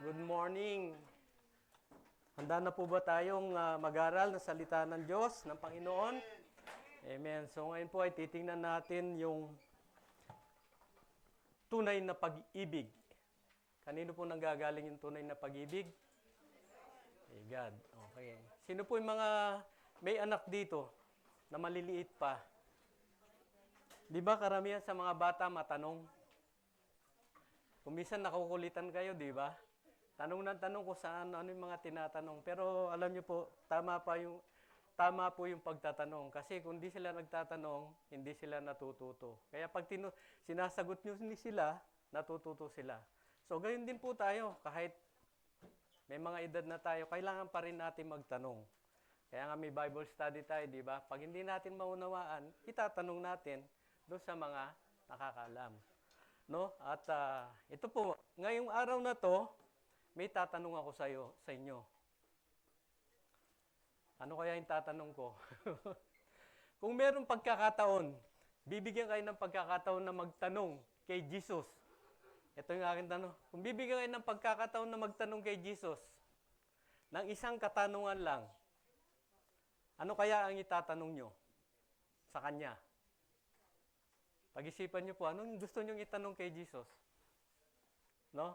Good morning. Handa na po ba tayong mag-aral ng salita ng Diyos, ng Panginoon? Amen. So ngayon po ay titingnan natin yung tunay na pag-ibig. Kanino po nanggagaling yung tunay na pag-ibig? Kay God. Okay. Sino po yung mga may anak dito na maliliit pa? Di ba karamihan sa mga bata matanong? Kung minsan nakukulitan kayo, di ba? Tanong ng tanong kung saan, ano yung mga tinatanong. Pero alam niyo po, tama po yung pagtatanong. Kasi kung hindi sila nagtatanong, hindi sila natututo. Kaya pag sinasagot niyo sila, natututo sila. So gayon din po tayo, kahit may mga edad na tayo, kailangan pa rin natin magtanong. Kaya nga may Bible study tayo, di ba? Pag hindi natin maunawaan, itatanong natin doon sa mga nakakaalam. No? At ito po, ngayong araw na to, may tatanong ako sa inyo. Ano kaya yung tatanong ko? Kung merong pagkakataon, bibigyan kayo ng pagkakataon na magtanong kay Jesus. Ito yung aking tanong. Kung bibigyan kayo ng pagkakataon na magtanong kay Jesus, ng isang katanungan lang, ano kaya ang itatanong nyo sa Kanya? Pag-isipan nyo po, anong gusto nyo itanong kay Jesus? No?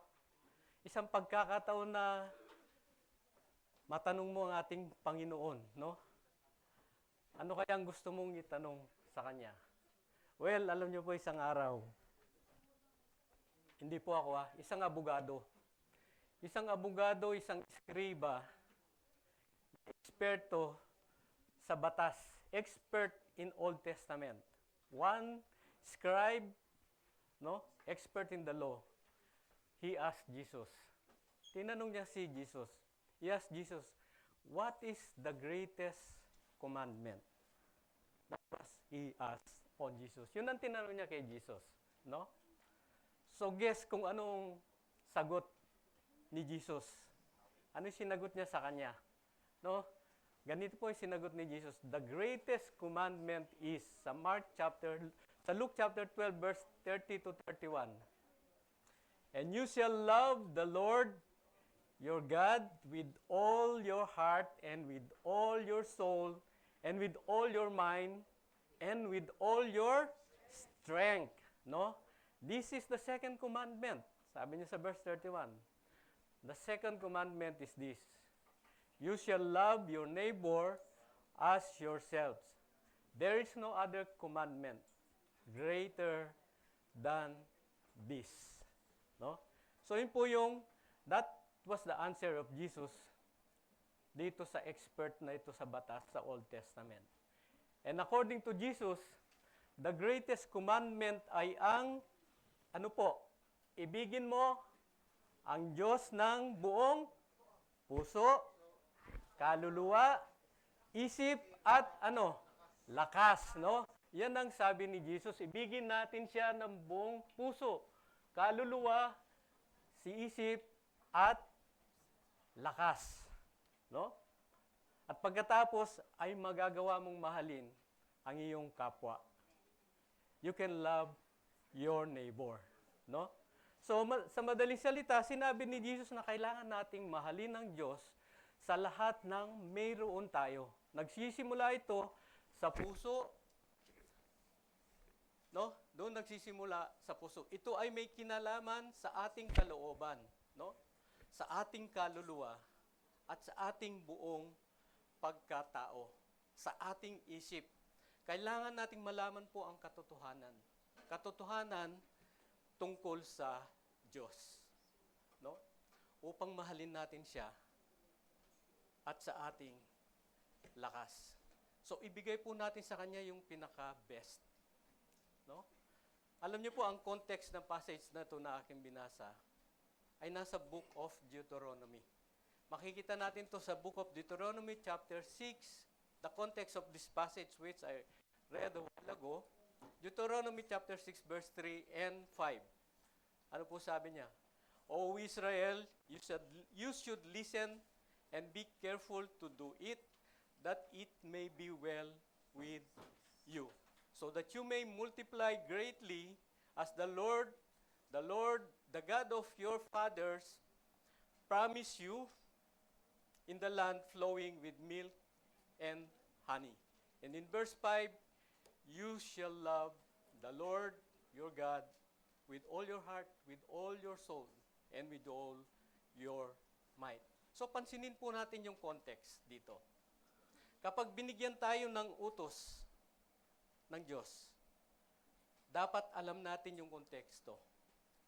Isang pagkakataon na matanong mo ang ating Panginoon, no? Ano kaya ang gusto mong itanong sa Kanya? Well, alam niyo po isang araw, hindi po ako isang abogado. Isang abogado, isang eskriba, eksperto sa batas, expert in Old Testament. One scribe, no? Expert in the law. He asked Jesus. Tinanong niya si Jesus. He asked Jesus, what is the greatest commandment? That was he asked on Jesus. Yun ang tinanong niya kay Jesus. No? So guess kung anong sagot ni Jesus. Ano yung sinagot niya sa kanya? No? Ganito po yung sinagot ni Jesus. The greatest commandment is sa Luke chapter 12 verse 30 to 31. And you shall love the Lord your God with all your heart and with all your soul and with all your mind and with all your strength. No? This is the second commandment. Sabi niya sa verse 31. The second commandment is this. You shall love your neighbor as yourselves. There is no other commandment greater than this. No? So yun po that was the answer of Jesus dito sa expert na ito sa batas sa Old Testament. And according to Jesus, the greatest commandment ay ang, ibigin mo ang Diyos ng buong puso, kaluluwa, isip, at lakas, no? Yan ang sabi ni Jesus, ibigin natin siya ng buong puso, kaluluwa, si isip, at lakas. No? At pagkatapos ay magagawa mong mahalin ang iyong kapwa. You can love your neighbor. No? So sa madaling salita, sinabi ni Jesus na kailangan nating mahalin ng Diyos sa lahat ng mayroon tayo. Nagsisimula ito sa puso. No? Doon nagsisimula sa puso. Ito ay may kinalaman sa ating kalooban, no? Sa ating kaluluwa at sa ating buong pagkatao, sa ating isip. Kailangan nating malaman po ang katotohanan. Katotohanan tungkol sa Diyos, no? Upang mahalin natin siya at sa ating lakas. So ibigay po natin sa Kanya yung pinaka-best. No? Alam niyo po, ang context ng passage na ito na aking binasa ay nasa Book of Deuteronomy. Makikita natin to sa Book of Deuteronomy chapter 6, the context of this passage which I read a while ago, Deuteronomy chapter 6 verse 3 and 5. Ano po sabi niya? O Israel, you should listen and be careful to do it, that it may be well with you, so that you may multiply greatly as the Lord, the God of your fathers, promise you in the land flowing with milk and honey. And in verse 5, you shall love the Lord your God with all your heart, with all your soul, and with all your might. So pansinin po natin yung context dito. Kapag binigyan tayo ng utos ng Diyos, dapat alam natin yung konteksto.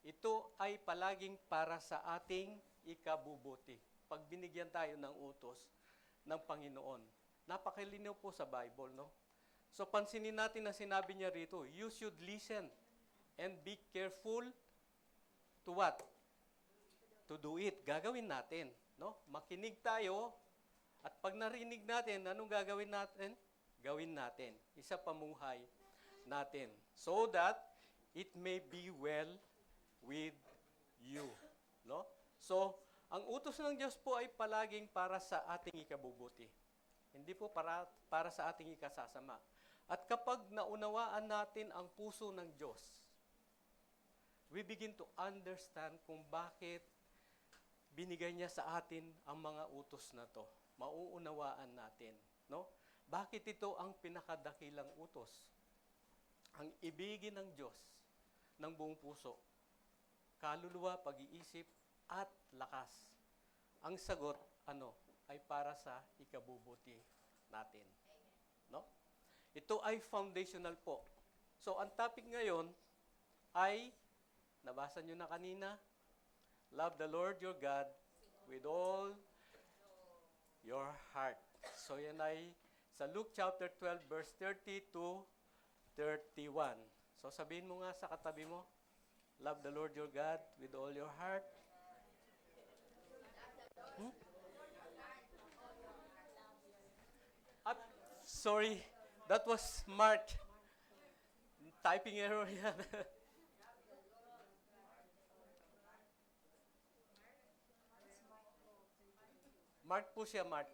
Ito ay palaging para sa ating ikabubuti. Pag binigyan tayo ng utos ng Panginoon. Napakalinaw po sa Bible, no? So pansinin natin na sinabi niya rito, you should listen and be careful to what? To do it. Gagawin natin, no? Makinig tayo at pag narinig natin, anong gagawin natin? Gawin natin. Isa pamuhay natin. So that it may be well with you. No? So, ang utos ng Diyos po ay palaging para sa ating ikabubuti. Hindi po para sa ating ikasasama. At kapag naunawaan natin ang puso ng Diyos, we begin to understand kung bakit binigay niya sa atin ang mga utos na to. Mauunawaan natin, no? Bakit ito ang pinakadakilang utos? Ang ibigin ng Diyos ng buong puso, kaluluwa, pag-iisip, at lakas. Ang sagot, ay para sa ikabubuti natin. No? Ito ay foundational po. So, ang topic ngayon ay, nabasa nyo na kanina, love the Lord your God with all your heart. So, yan ay sa Luke chapter 12, verse 30 to 31. So, sabihin mo nga sa katabi mo, love the Lord your God with all your heart. Sorry, that was Mark. Typing error yan. Mark po siya, Mark.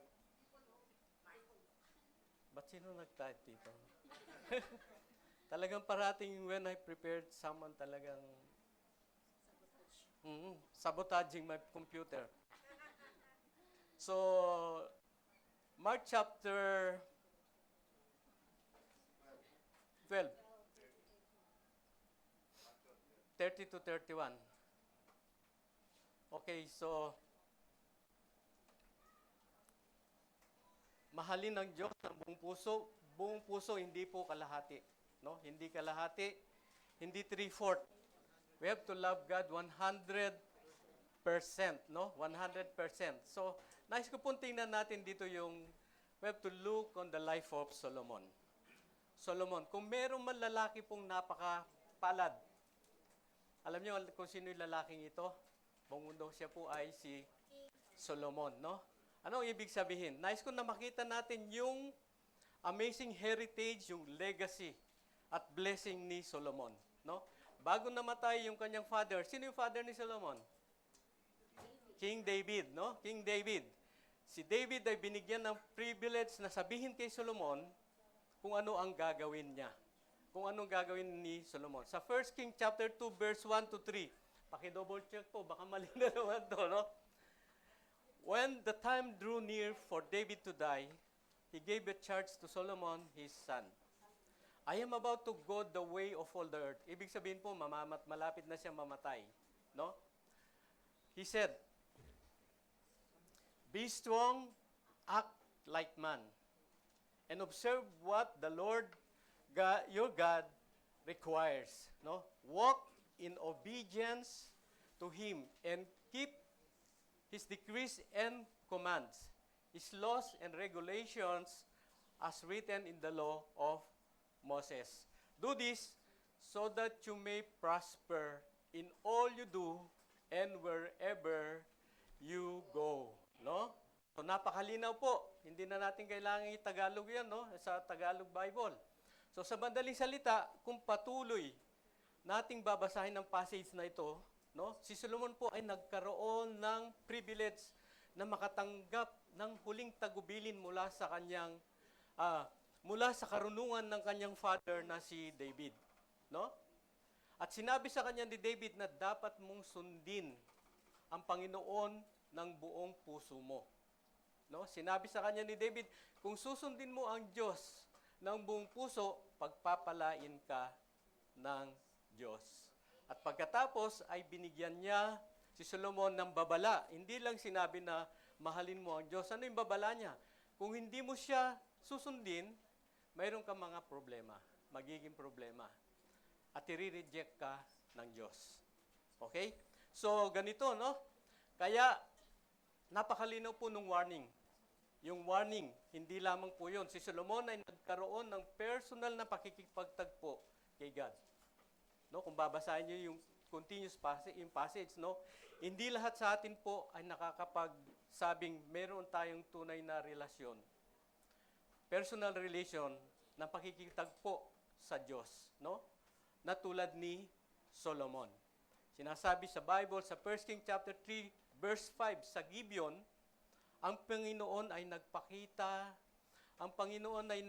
Ba't sino nag-type dito? Talagang parating when I prepared someone talagang sabotaging my computer. So, Mark chapter 12, 30 to 31. Okay, so, mahalin ng Diyos ng buong puso, hindi po kalahati. No? Hindi kalahati, hindi 3/4. We have to love God 100%, no? 100%. So, nais ko pong tingnan natin dito yung, we have to look on the life of Solomon. Solomon, kung merong man lalaki pong napakapalad, alam niyo kung sino yung lalaking ito? Bungundo siya po ay si Solomon, no? Ano ang ibig sabihin? Nais ko na makita natin yung amazing heritage, yung legacy at blessing ni Solomon, no? Bago namatay yung kanyang father, sino yung father ni Solomon? King David, no? King David. Si David ay binigyan ng privilege na sabihin kay Solomon kung ano ang gagawin niya. Kung anong gagawin ni Solomon. Sa 1 King chapter 2 verse 1 to 3. Paki-double check po, baka mali na naman to, no? When the time drew near for David to die, he gave a charge to Solomon, his son. I am about to go the way of all the earth. Ibig sabihin po, malapit na siya mamatay. No? He said, be strong, act like man, and observe what the Lord God, your God requires. No? Walk in obedience to Him and keep His decrees and commands, His laws and regulations as written in the law of Moses. Do this so that you may prosper in all you do and wherever you go. No? So napakalinaw po. Hindi na natin kailangan i-Tagalog yan, no? Sa Tagalog Bible. So sa madaling salita, kung patuloy nating babasahin ang passage na ito, no? Si Solomon po ay nagkaroon ng privilege na makatanggap ng huling tagubilin mula sa kanyang mula sa karunungan ng kanyang father na si David, no? At sinabi sa kanya ni David na dapat mong sundin ang Panginoon ng buong puso mo. No? Sinabi sa kanya ni David, kung susundin mo ang Diyos ng buong puso, pagpapalain ka ng Diyos. At pagkatapos ay binigyan niya si Solomon ng babala. Hindi lang sinabi na mahalin mo ang Diyos. Ano yung babala niya? Kung hindi mo siya susundin, mayroon kang mga problema, magiging problema. At i-reject ka ng Diyos. Okay? So, ganito, no? Kaya, napakalinaw po nung warning. Yung warning, hindi lamang po yun. Si Solomon ay nagkaroon ng personal na pakikipagtagpo kay God. No? Kung babasahin niyo yung continuous passage, no? Hindi lahat sa atin po ay nakakapagsabing meron tayong tunay na relasyon. Personal relation na pakikitagpo sa Diyos, no? Na tulad ni Solomon. Sinasabi sa Bible, sa 1 Kings chapter 3, verse 5, sa Gibeon, ang Panginoon ay nagpakita, ang Panginoon ay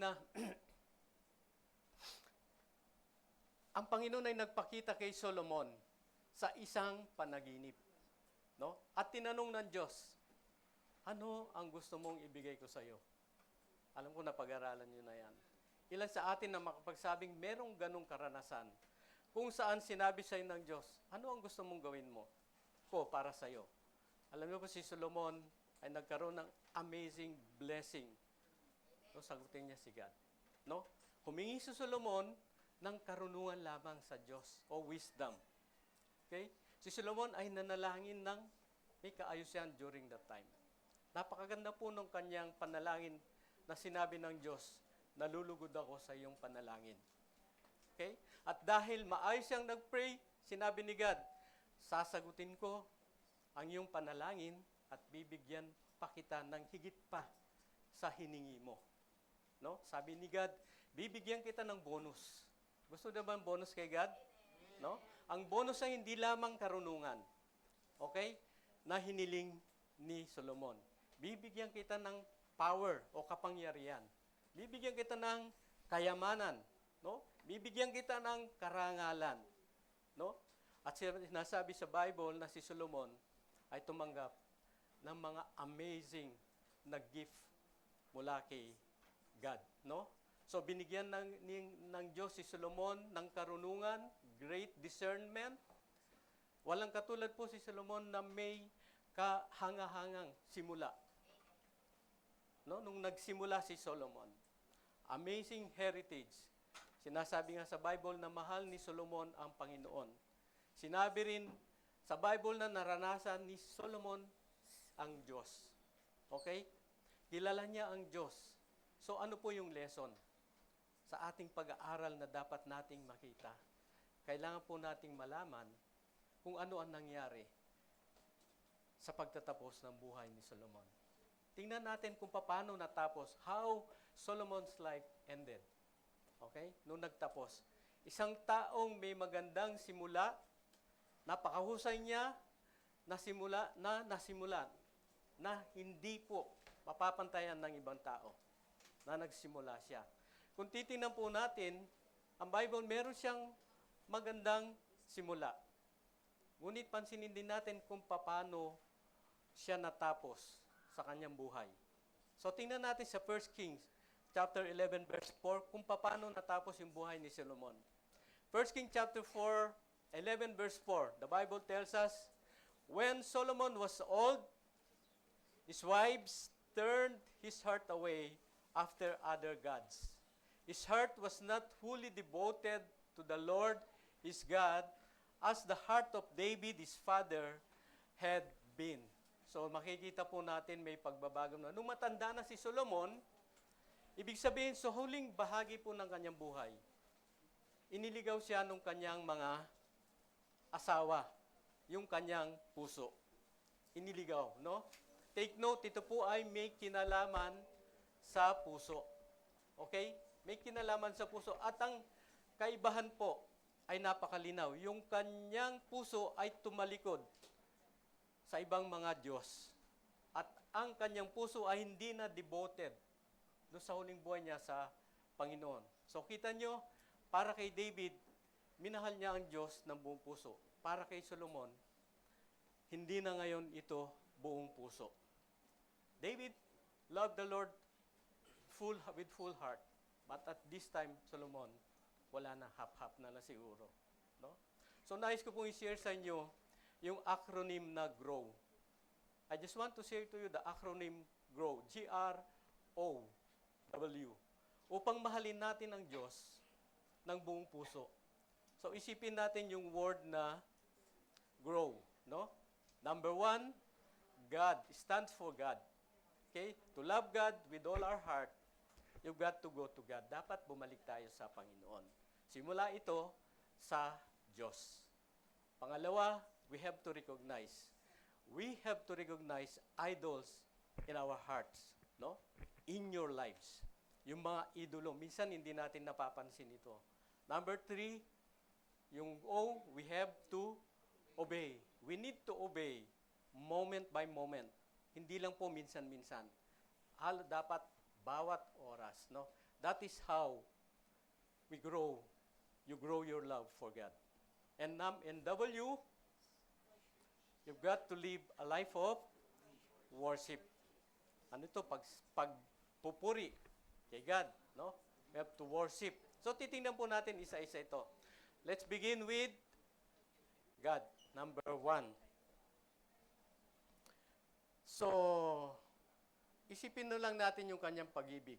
ang Panginoon ay nagpakita kay Solomon sa isang panaginip. No? At tinanong ng Diyos, ano ang gusto mong ibigay ko sa iyo? Alam ko na pag-aralan nyo na yan. Ilan sa atin na makapagsabing merong ganong karanasan kung saan sinabi sa ng Diyos, ano ang gusto mong gawin mo ko para sa iyo? Alam niyo po si Solomon ay nagkaroon ng amazing blessing. No, sagutin niya si God. No? Humingi si Solomon ng karunungan lamang sa Diyos o wisdom. Okay? Si Solomon ay nanalangin ng may kaayusan during that time. Napakaganda po ng kanyang panalangin na sinabi ng Diyos, nalulugod ako sa iyong panalangin. Okay? At dahil maayos siyang nag-pray, sinabi ni God, sasagutin ko ang iyong panalangin at bibigyan pa kita ng higit pa sa hiningi mo. No? Sabi ni God, bibigyan kita ng bonus. Gusto na ba ang bonus kay God? No? Ang bonus ay hindi lamang karunungan. Okay? Na hiniling ni Solomon. Bibigyan kita ng power o kapangyarihan. Bibigyan kita ng kayamanan, no? Bibigyan kita ng karangalan, no? At sinasabi sa Bible na si Solomon ay tumanggap ng mga amazing na gift mula kay God, no? So binigyan ng Diyos si Solomon ng karunungan, great discernment. Walang katulad po si Solomon na may kahanga-hangang simula. No, nung nagsimula si Solomon. Amazing heritage. Sinasabi nga sa Bible na mahal ni Solomon ang Panginoon. Sinabi rin sa Bible na naranasan ni Solomon ang Diyos. Okay? Kilala niya ang Diyos. So ano po yung lesson sa ating pag-aaral na dapat nating makita? Kailangan po nating malaman kung ano ang nangyari sa pagtatapos ng buhay ni Solomon. Tingnan natin kung paano natapos, how Solomon's life ended. Okay? Nung nagtapos. Isang taong may magandang simula, napakahusay niya, nasimulan, na hindi po mapapantayan ng ibang tao na nagsimula siya. Kung titingnan po natin, ang Bible meron siyang magandang simula. Ngunit pansinin din natin kung paano siya natapos sa kanyang buhay. So tingnan natin sa 1 Kings chapter 11 verse 4 kung paano natapos yung buhay ni Solomon. 1 Kings chapter 4, 11 verse 4, the Bible tells us, when Solomon was old, his wives turned his heart away after other gods. His heart was not fully devoted to the Lord his God as the heart of David his father had been. So makikita po natin may pagbabago na. Nung matanda na si Solomon, ibig sabihin sa huling bahagi po ng kanyang buhay, iniligaw siya ng kanyang mga asawa, yung kanyang puso. Iniligaw, no? Take note, ito po ay may kinalaman sa puso. Okay? May kinalaman sa puso. At ang kaibahan po ay napakalinaw. Yung kanyang puso ay tumalikod sa ibang mga Diyos. At ang kanyang puso ay hindi na devoted doon sa huling buhay niya sa Panginoon. So kita nyo, para kay David, minahal niya ang Diyos ng buong puso. Para kay Solomon, hindi na ngayon ito buong puso. puso. David loved the Lord with full heart. But at this time, Solomon, wala na, half-half na siguro. No? So nais ko pong i-share sa inyo yung acronym na GROW. I just want to share to you the acronym GROW. G-R-O-W. Upang mahalin natin ang Diyos ng buong puso. So isipin natin yung word na GROW. No? Number 1, God. Stands for God. Okay? To love God with all our heart, you've got to go to God. Dapat bumalik tayo sa Panginoon. Simula ito sa Diyos. Pangalawa, we have to recognize. We have to recognize idols in our hearts. No? In your lives. Yung mga idolo. Minsan hindi natin napapansin ito. Number 3, yung O, we have to obey. We need to obey moment by moment. Hindi lang po minsan-minsan. Dapat bawat oras, no? That is how we grow. You grow your love for God. And W, you've got to live a life of worship. Ano ito? Pagpupuri kay God, no? We have to worship. So, titingnan po natin isa-isa ito. Let's begin with God, number 1. So, isipin na lang natin yung kanyang pag-ibig,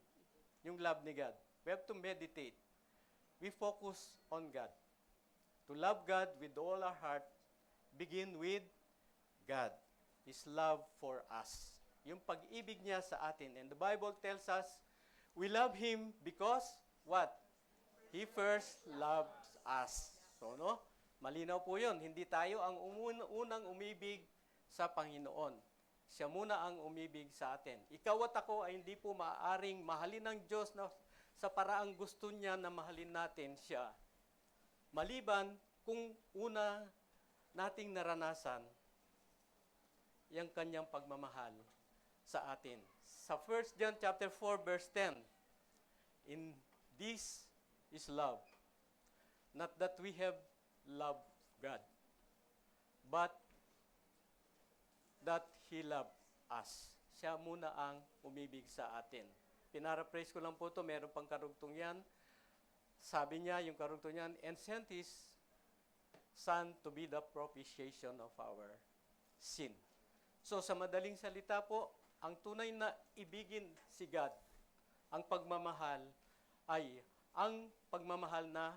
yung love ni God. We have to meditate. We focus on God. To love God with all our heart, begin with God. His love for us. Yung pag-ibig niya sa atin. And the Bible tells us, we love Him because, what? He first loves us. So, no? Malinaw po yun. Hindi tayo ang unang umibig sa Panginoon. Siya muna ang umibig sa atin. Ikaw at ako ay hindi po maaaring mahalin ng Diyos na sa paraang gusto niya na mahalin natin siya. Maliban kung una nating naranasan yung kanyang pagmamahal sa atin. Sa 1 John chapter 4 verse 10, in this is love. Not that we have loved God, but that He loved us. Siya muna ang umibig sa atin. Pinaraphrase ko lang po ito, meron pang karugtong yan. Sabi niya, yung karugtong yan, and sent His Son to be the propitiation of our sin. So sa madaling salita po, ang tunay na ibigin si God, ang pagmamahal ay ang pagmamahal na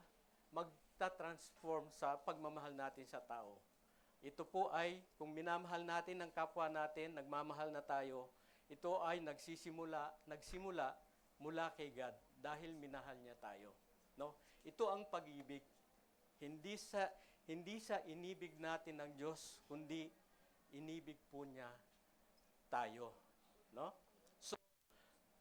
magta-transform sa pagmamahal natin sa tao. Ito po ay, kung minamahal natin ang kapwa natin, nagmamahal na tayo, ito ay nagsimula mula kay God dahil minahal niya tayo. No? Ito ang pag-ibig. Hindi sa inibig natin ng Diyos, kundi inibig po niya tayo. No? So,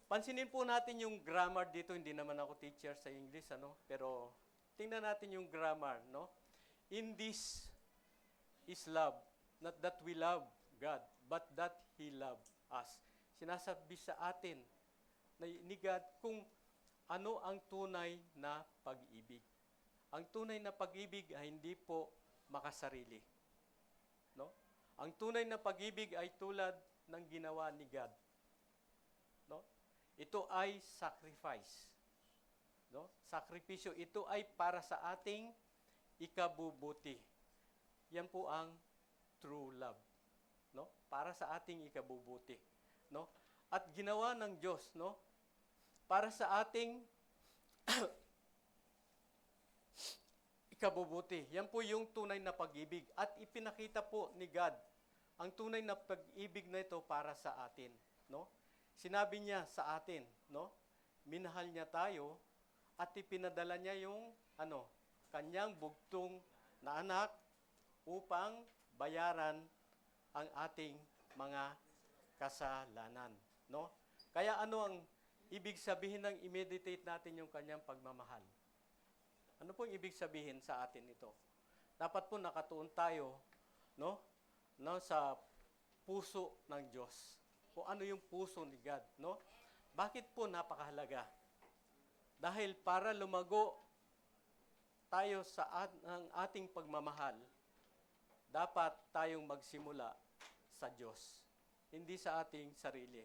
pansinin po natin yung grammar dito. Hindi naman ako teacher sa English, pero tingnan natin yung grammar. No? In this is love. Not that we love God, but that He loved us. Sinasabi sa atin ni God kung ano ang tunay na pag-ibig. Ang tunay na pag-ibig ay hindi po makasarili. No? Ang tunay na pag-ibig ay tulad ng ginawa ni God. No? Ito ay sacrifice. No? Sakripisyo. Ito ay para sa ating ikabubuti. Yan po ang true love. No? Para sa ating ikabubuti. No? At ginawa ng Diyos, no? Para sa ating ikabubuti. Yan po yung tunay na pag-ibig. At ipinakita po ni God ang tunay na pag-ibig na ito para sa atin. No? Sinabi niya sa atin, no? Minahal niya tayo at ipinadala niya yung kanyang bugtong na anak upang bayaran ang ating mga kasalanan. No? Kaya ano ang ibig sabihin ng i-meditate natin yung kanyang pagmamahal? Ano pong ibig sabihin sa atin ito? Dapat po nakatuon tayo sa puso ng Diyos. Kung ano yung puso ni God. No? Bakit po napakahalaga? Dahil para lumago tayo sa ang ating pagmamahal, dapat tayong magsimula sa Diyos. hindi sa ating sarili.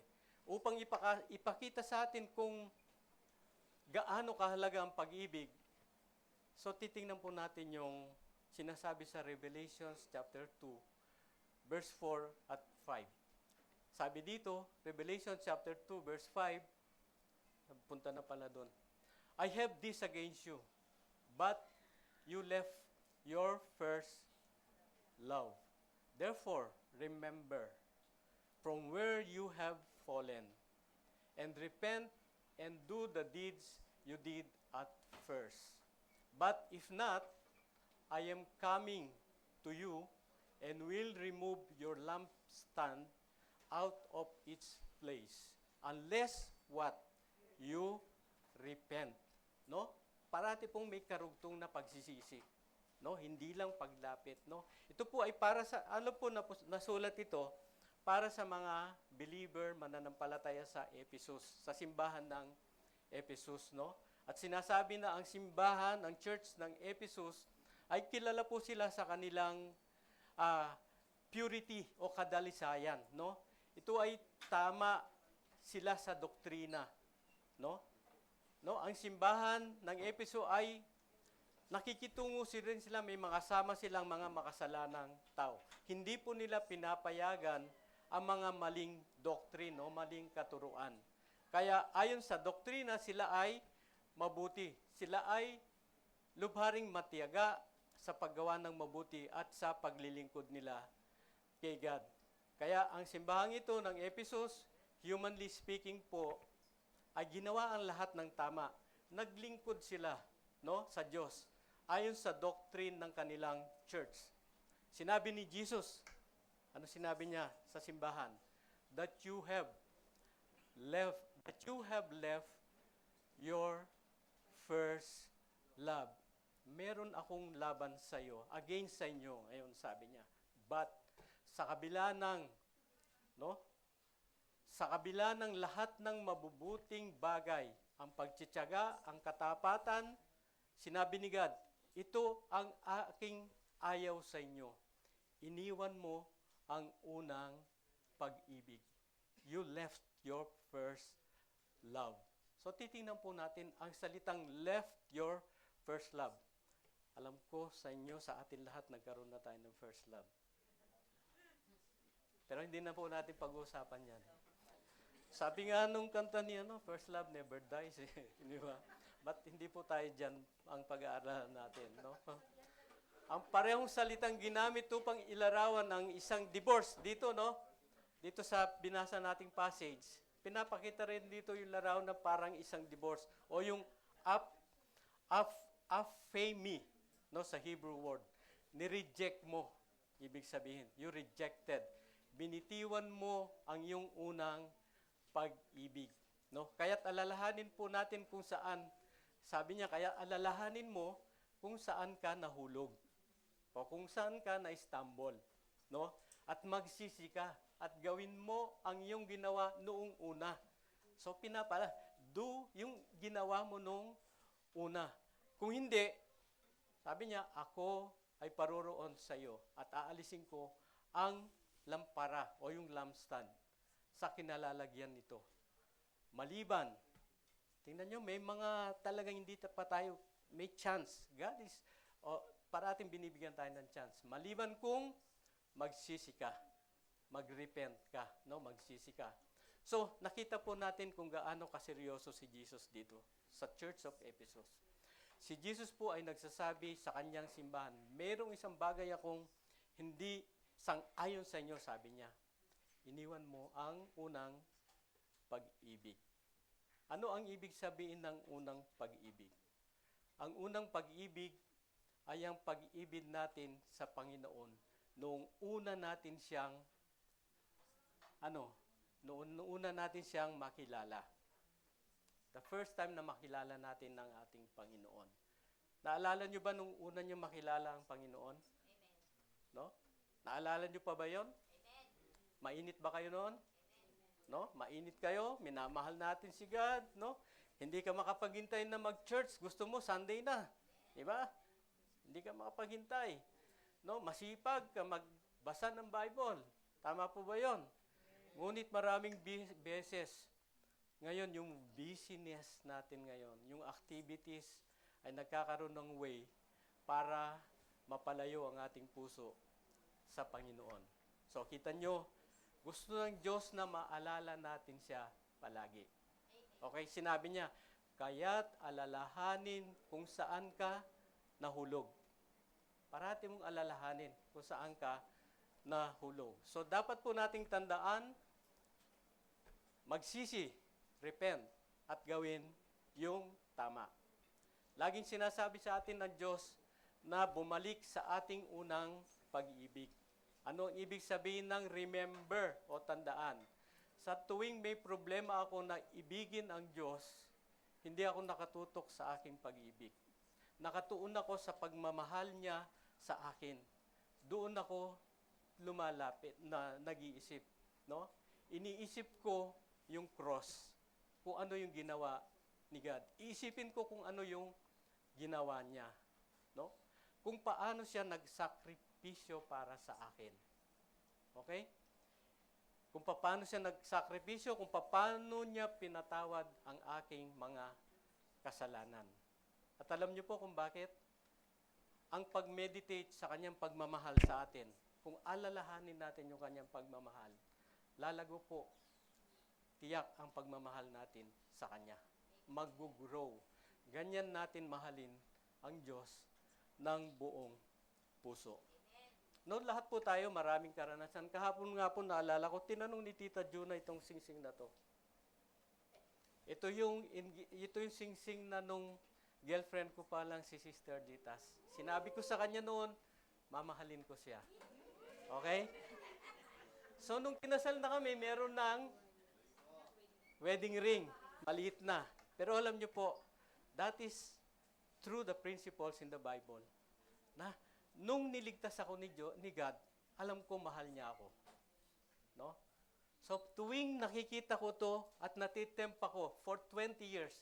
Upang ipakita sa atin kung gaano kahalaga ang pag-ibig, so titingnan po natin yung sinasabi sa Revelations chapter 2, verse 4 at 5. Sabi dito, Revelation chapter 2, verse 5, punta na pala doon. I have this against you, but you left your first love. Therefore, remember from where you have fallen, and repent and do the deeds you did at first. But if not, I am coming to you and will remove your lampstand out of its place, unless what? You repent. No? Parati pong may karugtong na pagsisisi. No? Hindi lang paglapit. No? Ito po ay para sa, ano po nasulat ito, para sa mga believer, mananampalataya sa Ephesus, sa simbahan ng Ephesus. No? At sinasabi na ang simbahan, ang church ng Ephesus, ay kilala po sila sa kanilang purity o kadalisayan. No? Ito ay tama sila sa doktrina. No? No? Ang simbahan ng Ephesus ay nakikitungo rin sila, may mga kasama silang mga makasalanang tao. Hindi po nila pinapayagan ang mga maling doktrina o maling katuruan. Kaya ayon sa doktrina, sila ay mabuti. Sila ay lubharing matiyaga sa paggawa ng mabuti at sa paglilingkod nila kay God. Kaya ang simbahang ito ng Ephesus, humanly speaking po, ay ginawa ang lahat ng tama. Naglingkod sila, no, sa Diyos ayon sa doctrine ng kanilang church. Sinabi ni Jesus, ano sinabi niya sa simbahan? That you have left your first love. Meron akong laban sa iyo, against sa inyo, ayon sabi niya. But sa kabila ng lahat ng mabubuting bagay, ang pagtitiyaga, ang katapatan, sinabi ni God, ito ang aking ayaw sa inyo. Iniwan mo ang unang pag-ibig. You left your first love. So titingnan po natin ang salitang left your first love. Alam ko sa inyo, sa atin lahat, nagkaroon na tayo ng first love. Pero hindi na po natin pag-uusapan yan. Sabi nga nung kanta niya, first love never dies. Di ba? But hindi po tayo dyan ang pag-aaralan natin. No? Ang parehong salitang ginamit upang ilarawan ng isang divorce dito, no? Dito sa binasa nating passage, pinapakita rin dito yung larawan na parang isang divorce o yung aphamy, no, sa Hebrew word. Ni-reject mo, ibig sabihin, you rejected. Binitiwan mo ang iyong unang pag-ibig. No? Kaya't alalahanin po natin kung saan, sabi niya, kaya alalahanin mo kung saan ka nahulog o kung saan ka na-stumble. No? At magsisi ka at gawin mo ang iyong ginawa noong una. So pinapala, do yung ginawa mo noong una. Kung hindi, sabi niya, ako ay paroroon sa iyo at aalisin ko ang lampara o yung lampstand sa kinalalagyan nito. Maliban, tingnan nyo, may mga talagang hindi pa tayo, may chance. God is, parating binibigyan tayo ng chance. Maliban kung magsisi ka, mag-repent ka, no? Magsisi ka. So, nakita po natin kung gaano kaseryoso si Jesus dito sa Church of Ephesus. Si Jesus po ay nagsasabi sa kanyang simbahan, mayroong isang bagay akong hindi sang-ayon sa inyo, sabi niya. Iniwan mo ang unang pag-ibig. Ano ang ibig sabihin ng unang pag-ibig? Ang unang pag-ibig ay ang pag-ibig natin sa Panginoon noong una natin siyang makilala. The first time na makilala natin ng ating Panginoon. Naalala niyo ba nung una niyo makilala ang Panginoon? Amen. No? Naalala niyo pa ba 'yon? Amen. Mainit ba kayo noon? No? Mainit kayo, minamahal natin si God, no? Hindi ka makapaghintay na mag-church, gusto mo Sunday na. 'Di ba? Hindi ka makapaghintay. No, masipag ka magbasa ng Bible. Tama po ba 'yon? Ngunit maraming beses, ngayon yung busyness natin ngayon, yung activities ay nagkakaroon ng way para mapalayo ang ating puso sa Panginoon. So kita nyo, gusto ng Diyos na maalala natin siya palagi. Okay, sinabi niya, kaya't alalahanin kung saan ka nahulog. Parati mong alalahanin kung saan ka nahulog. So dapat po nating tandaan, magsisi, repent, at gawin yung tama. Laging sinasabi sa atin ng Diyos na bumalik sa ating unang pag-ibig. Ano ang ibig sabihin ng remember o tandaan? Sa tuwing may problema ako na ibigin ang Diyos, hindi ako nakatutok sa aking pag-ibig. Nakatuon ako sa pagmamahal niya sa akin. Doon ako lumalapit na nag-iisip, no? Iniisip ko yung cross, kung ano yung ginawa ni God. Iisipin ko kung ano yung ginawa niya, no? Kung paano siya nagsakripisyo para sa akin. Okay? Kung paano siya nagsakripisyo, kung paano niya pinatawad ang aking mga kasalanan. At alam niyo po kung bakit? Ang pag-meditate sa kanyang pagmamahal sa atin, kung alalahanin natin yung kanyang pagmamahal, lalago po, tiyak ang pagmamahal natin sa kanya. Mag-grow. Ganyan natin mahalin ang Diyos ng buong puso. Noon lahat po tayo, maraming karanasan. Kahapon nga po naalala ko, tinanong ni Tita Juna itong singsing na to. Ito yung singsing na nung girlfriend ko pa lang si Sister Ditas. Sinabi ko sa kanya noon, mamahalin ko siya. Okay? So nung kinasal na kami, meron ng wedding ring. Maliit na. Pero alam niyo po, that is through the principles in the Bible. Na nung niligtas ako ni God, alam ko mahal niya ako. No? So tuwing nakikita ko to at natitempt ako for 20 years,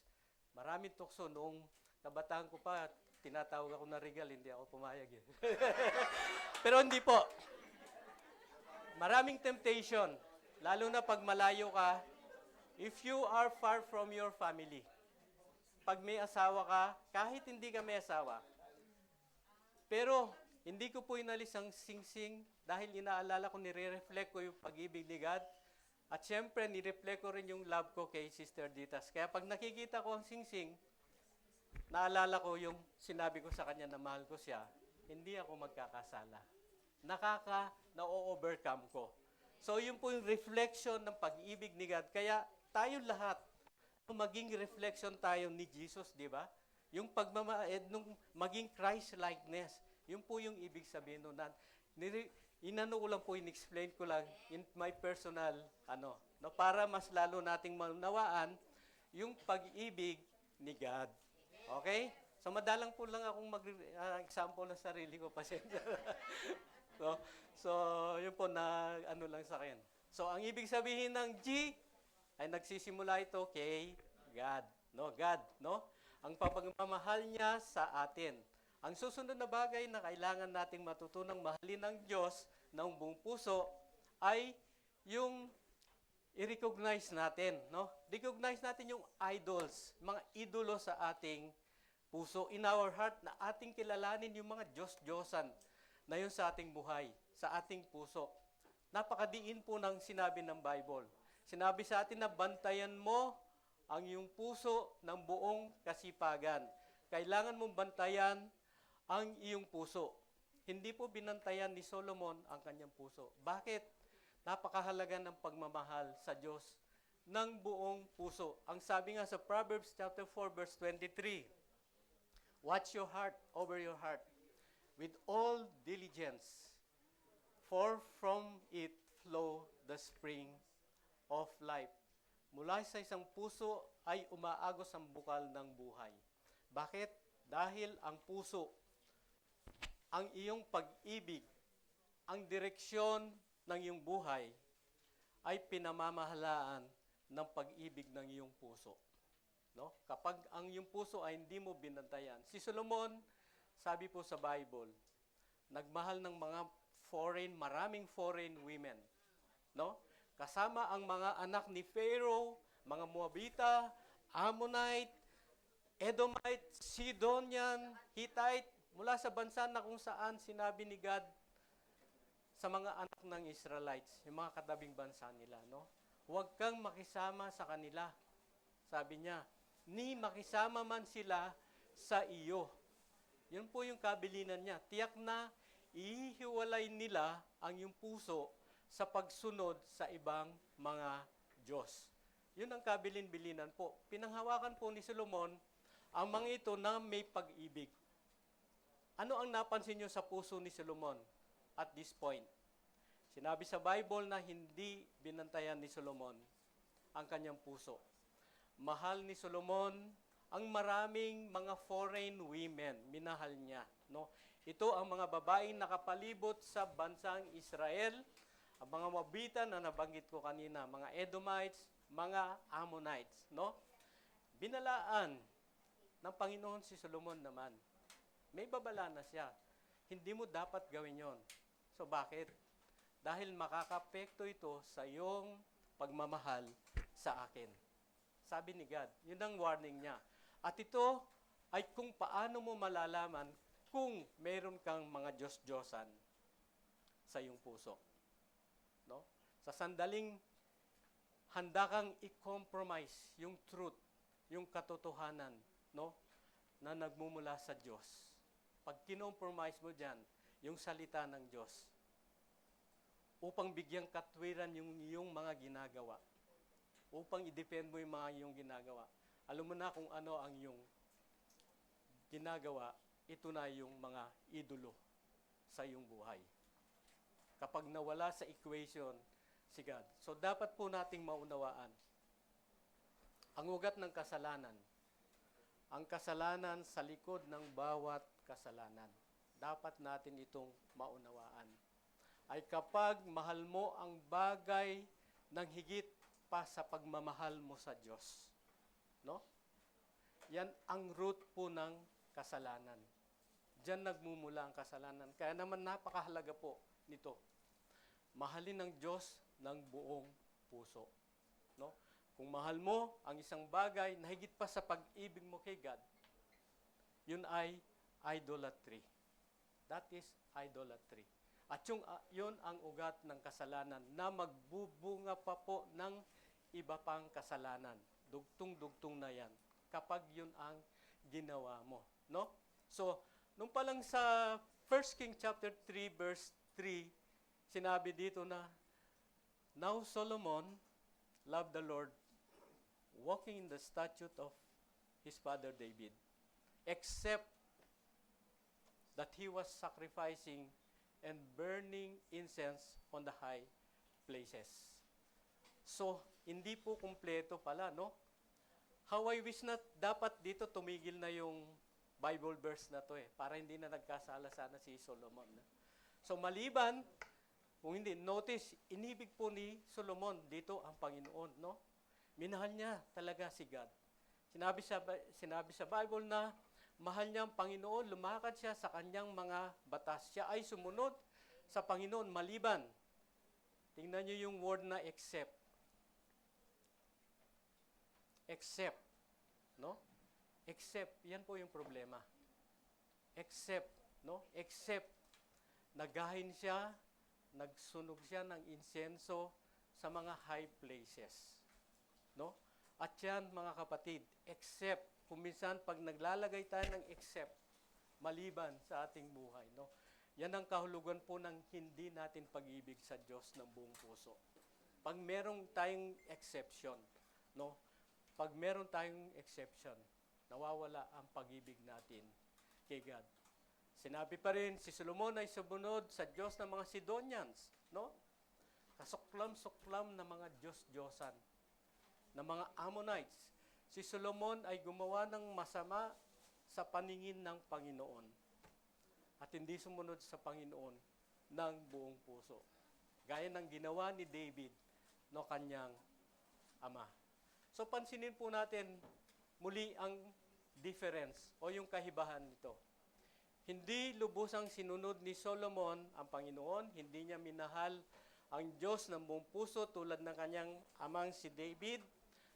maraming tukso noong kabataan ko pa, tinatawag ako na regal, hindi ako pumayag eh. Pero hindi po. Maraming temptation, lalo na pag malayo ka, if you are far from your family. Pag may asawa ka, kahit hindi ka may asawa. Pero, hindi ko po inalis ang singsing dahil inaalala ko, nire-reflect ko yung pag-ibig ni God. At syempre, nireflect ko rin yung love ko kay Sister Ditas. Kaya pag nakikita ko ang singsing, naalala ko yung sinabi ko sa kanya na mahal ko siya, hindi ako magkakasala. Na-overcome ko. So, yun po yung reflection ng pag-ibig ni God. Kaya, tayo lahat, maging reflection tayo ni Jesus, di ba? Yung nung maging Christ-likeness, yun po yung ibig sabihin nun. Inano ko lang po, in-explain ko lang in my personal, no, para mas lalo nating manawaan yung pag-ibig ni God. Okay? So, madalang po lang akong mag-example ng sarili ko, pasensya. So, yun po na lang sa akin. So, ang ibig sabihin ng G ay nagsisimula ito kay God. No, God, no? Ang pagmamahal niya sa atin. Ang susunod na bagay na kailangan nating matutunang mahalin ng Diyos ng buong puso ay yung i-recognize natin, no? Recognize natin yung idols, mga idolo sa ating puso, in our heart, na ating kilalanin yung mga Diyos-Diyosan na yun sa ating buhay, sa ating puso. Napakadiin po ng sinabi ng Bible. Sinabi sa atin na bantayan mo ang iyong puso ng buong kasipagan. Kailangan mong bantayan ang iyong puso. Hindi po binantayan ni Solomon ang kanyang puso. Bakit? Napakahalaga ng pagmamahal sa Diyos ng buong puso. Ang sabi nga sa Proverbs chapter 4 verse 23, watch your heart over your heart with all diligence, for from it flow the spring of life. Mula sa isang puso ay umaagos ang bukal ng buhay. Bakit? Dahil ang puso, ang iyong pag-ibig, ang direksyon ng iyong buhay ay pinamamahalaan ng pag-ibig ng iyong puso. No? Kapag ang iyong puso ay hindi mo binantayan. Si Solomon, sabi po sa Bible, nagmahal ng mga maraming foreign women. No? kasama ang mga anak ni Pharaoh, mga Moabita, Ammonite, Edomite, Sidonian, Hittite, mula sa bansa na kung saan sinabi ni God sa mga anak ng Israelites, yung mga katabing bansa nila, no? Huwag kang makisama sa kanila. Sabi niya, ni makisama man sila sa iyo. Yun po yung kabilinan niya. Tiyak na ihiwalay nila ang iyong puso sa pagsunod sa ibang mga Diyos. Yun ang kabilin-bilinan po. Pinanghawakan po ni Solomon ang mga ito na may pag-ibig. Ano ang napansin niyo sa puso ni Solomon at this point? Sinabi sa Bible na hindi binantayan ni Solomon ang kanyang puso. Mahal ni Solomon ang maraming mga foreign women. Minahal niya. No? Ito ang mga babaeng nakapalibot sa bansang Israel, ang mga Moabita na nabanggit ko kanina, mga Edomites, mga Ammonites. No? Binalaan ng Panginoon si Solomon naman. May babala na siya. Hindi mo dapat gawin yon. So bakit? Dahil makakapekto ito sa iyong pagmamahal sa akin. Sabi ni God, yun ang warning niya. At ito ay kung paano mo malalaman kung meron kang mga Diyos-Diyosan sa iyong puso. No? Sa sandaling handa kang i-compromise yung truth, yung katotohanan, no? Na nagmumula sa Diyos. Pag kinompromise mo dyan, yung salita ng Diyos, upang bigyang katwiran yung iyong mga ginagawa, upang i-defend mo yung mga iyong ginagawa. Alam mo na kung ano ang iyong ginagawa, ito na yung mga idolo sa iyong buhay. Kapag nawala sa equation si God. So dapat po nating maunawaan ang ugat ng kasalanan. Ang kasalanan sa likod ng bawat kasalanan. Dapat natin itong maunawaan. Ay kapag mahal mo ang bagay ng higit pa sa pagmamahal mo sa Diyos. No? Yan ang root po ng kasalanan. Diyan nagmumula ang kasalanan. Kaya naman napakahalaga po nito. Mahalin ng Diyos ng buong puso. No? Kung mahal mo ang isang bagay na higit pa sa pag-ibig mo kay God, yun ay idolatry. That is idolatry. At yun ang ugat ng kasalanan na magbubunga pa po ng iba pang kasalanan. Dugtong-dugtong na yan kapag yun ang ginawa mo. No? So, nung pa lang sa 1 King chapter 3 verse 3, sinabi dito na, Now Solomon loved the Lord, walking in the statute of his father David, except that he was sacrificing and burning incense on the high places. So, hindi po kumpleto pala, no? How I wish na dapat dito tumigil na yung Bible verse na to para hindi na nagkasala sana si Solomon. So, maliban, kung hindi, notice, inibig po ni Solomon dito ang Panginoon, no? Minahal niya talaga si God. Sinabi sa Bible na mahal niya ang Panginoon, lumakad siya sa kanyang mga batas. Siya ay sumunod sa Panginoon maliban. Tingnan niyo yung word na except. Except. No? Except. Yan po yung problema. Except. No? Except. Naghahin siya, nagsunog siya ng insenso sa mga high places. No? At yan, mga kapatid, except. Kung minsan, pag naglalagay tayo ng except, maliban sa ating buhay, no? Yan ang kahulugan po ng hindi natin pag-ibig sa Diyos ng buong puso. Pag merong tayong exception, no? Pag meron tayong exception, nawawala ang pag-ibig natin kay God. Sinabi pa rin, si Solomon ay sumunod sa Diyos ng mga Sidonians, no? Kasuklam-suklam na mga Diyos-Diyosan, na mga Ammonites. Si Solomon ay gumawa ng masama sa paningin ng Panginoon at hindi sumunod sa Panginoon ng buong puso. Gaya ng ginawa ni David, no, kanyang ama. So pansinin po natin muli ang difference o yung kahibahan nito. Hindi lubusang sinunod ni Solomon ang Panginoon, hindi niya minahal ang Diyos ng buong puso tulad ng kanyang amang si David.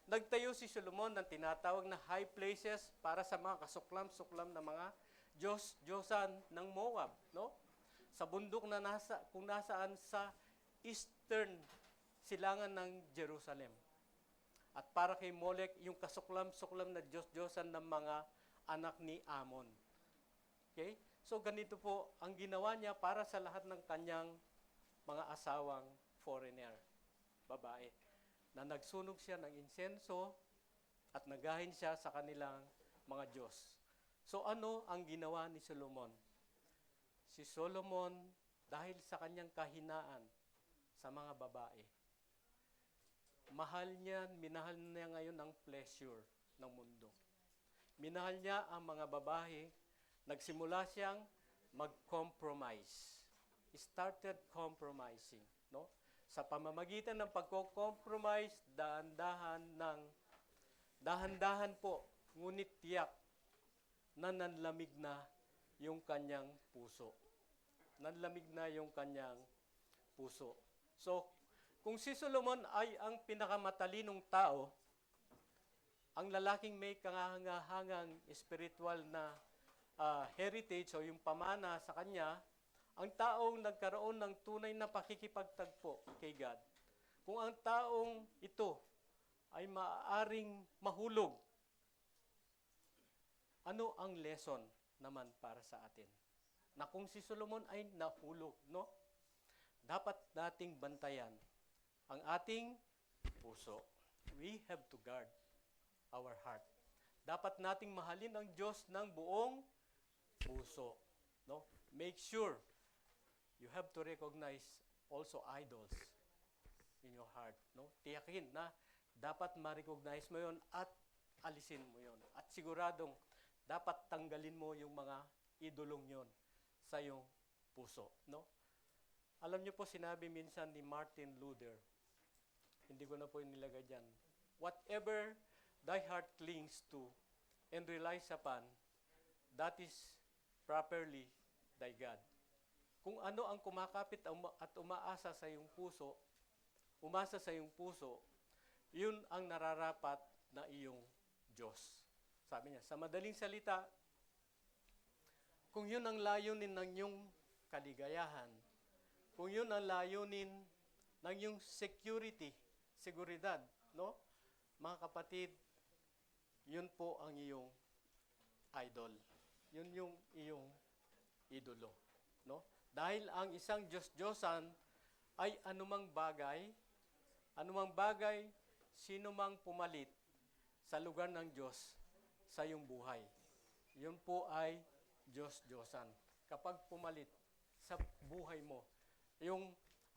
Nagtayo si Solomon ng tinatawag na high places para sa mga kasuklam-suklam na mga Diyos-Diyosan ng Moab, no? Sa bundok na kung nasaan sa eastern silangan ng Jerusalem. At para kay Molech, yung kasuklam-suklam na Diyos-Diyosan ng mga anak ni Ammon. Okay? So ganito po ang ginawa niya para sa lahat ng kanyang mga asawang foreigner, babae, na nagsunog siya ng insenso at nagahin siya sa kanilang mga Diyos. So ano ang ginawa ni Solomon? Si Solomon, dahil sa kanyang kahinaan sa mga babae, minahal niya ngayon ang pleasure ng mundo. Minahal niya ang mga babae, nagsimula siyang mag-compromise. Started compromising, no? Sa pamamagitan ng pagko-compromise, dahan-dahan po, ngunit tiyak na nanlamig na yung kanyang puso. Nanlamig na yung kanyang puso. So, kung si Solomon ay ang pinakamatalinong tao, ang lalaking may kahangahangang spiritual na heritage o yung pamana sa kanya, ang taong nagkaroon ng tunay na pakikipagtagpo kay God. Kung ang taong ito ay maaaring mahulog, ano ang lesson naman para sa atin? Na kung si Solomon ay nahulog, no? Dapat nating bantayan ang ating puso. We have to guard our heart. Dapat nating mahalin ang Diyos ng buong puso, no? Make sure you have to recognize also idols in your heart, no? Tiyakin na dapat ma-recognize mo 'yon at alisin mo 'yon. At siguradong dapat tanggalin mo yung mga idolong 'yon sa iyong puso, no? Alam niyo po, sinabi minsan ni Martin Luther, hindi ko na po nilagay diyan, whatever thy heart clings to and relies upon, that is properly thy God. Kung ano ang kumakapit at umaasa sa iyong puso, umasa sa iyong puso, yun ang nararapat na iyong Diyos. Sabi niya, sa madaling salita, kung yun ang layunin ng iyong kaligayahan, kung yun ang layunin ng iyong seguridad, no? Mga kapatid, yun po ang iyong idol. Yun yung iyong idolo, no? Dahil ang isang Diyos-Diyosan ay anumang bagay, sino mang pumalit sa lugar ng Diyos sa iyong buhay. Yun po ay Diyos-Diyosan. Kapag pumalit sa buhay mo,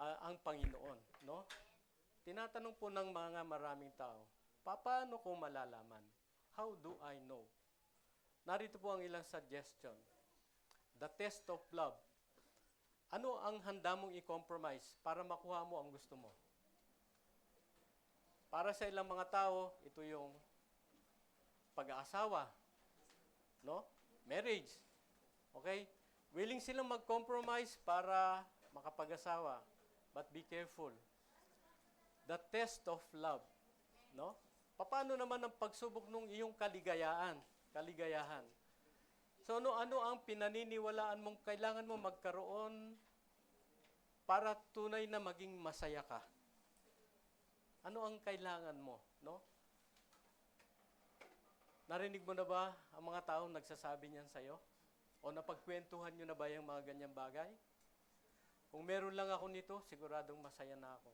ang Panginoon, no? Tinatanong po ng mga maraming tao, paano ko malalaman? How do I know? Narito po ang ilang suggestion. The test of love. Ano ang handa mong i-compromise para makuha mo ang gusto mo? Para sa ilang mga tao, ito yung pag-aasawa, no? Marriage. Okay? Willing silang mag-compromise para makapag-asawa. But be careful. The test of love, no? Paano naman ang pagsubok ng iyong kaligayahan? So ano ang pinaniniwalaan mong kailangan mo magkaroon para tunay na maging masaya ka? Ano ang kailangan mo, no? Narinig mo na ba ang mga taong nagsasabi niyan sa'yo? O napagkwentuhan nyo na ba yung mga ganyang bagay? Kung meron lang ako nito, siguradong masaya na ako.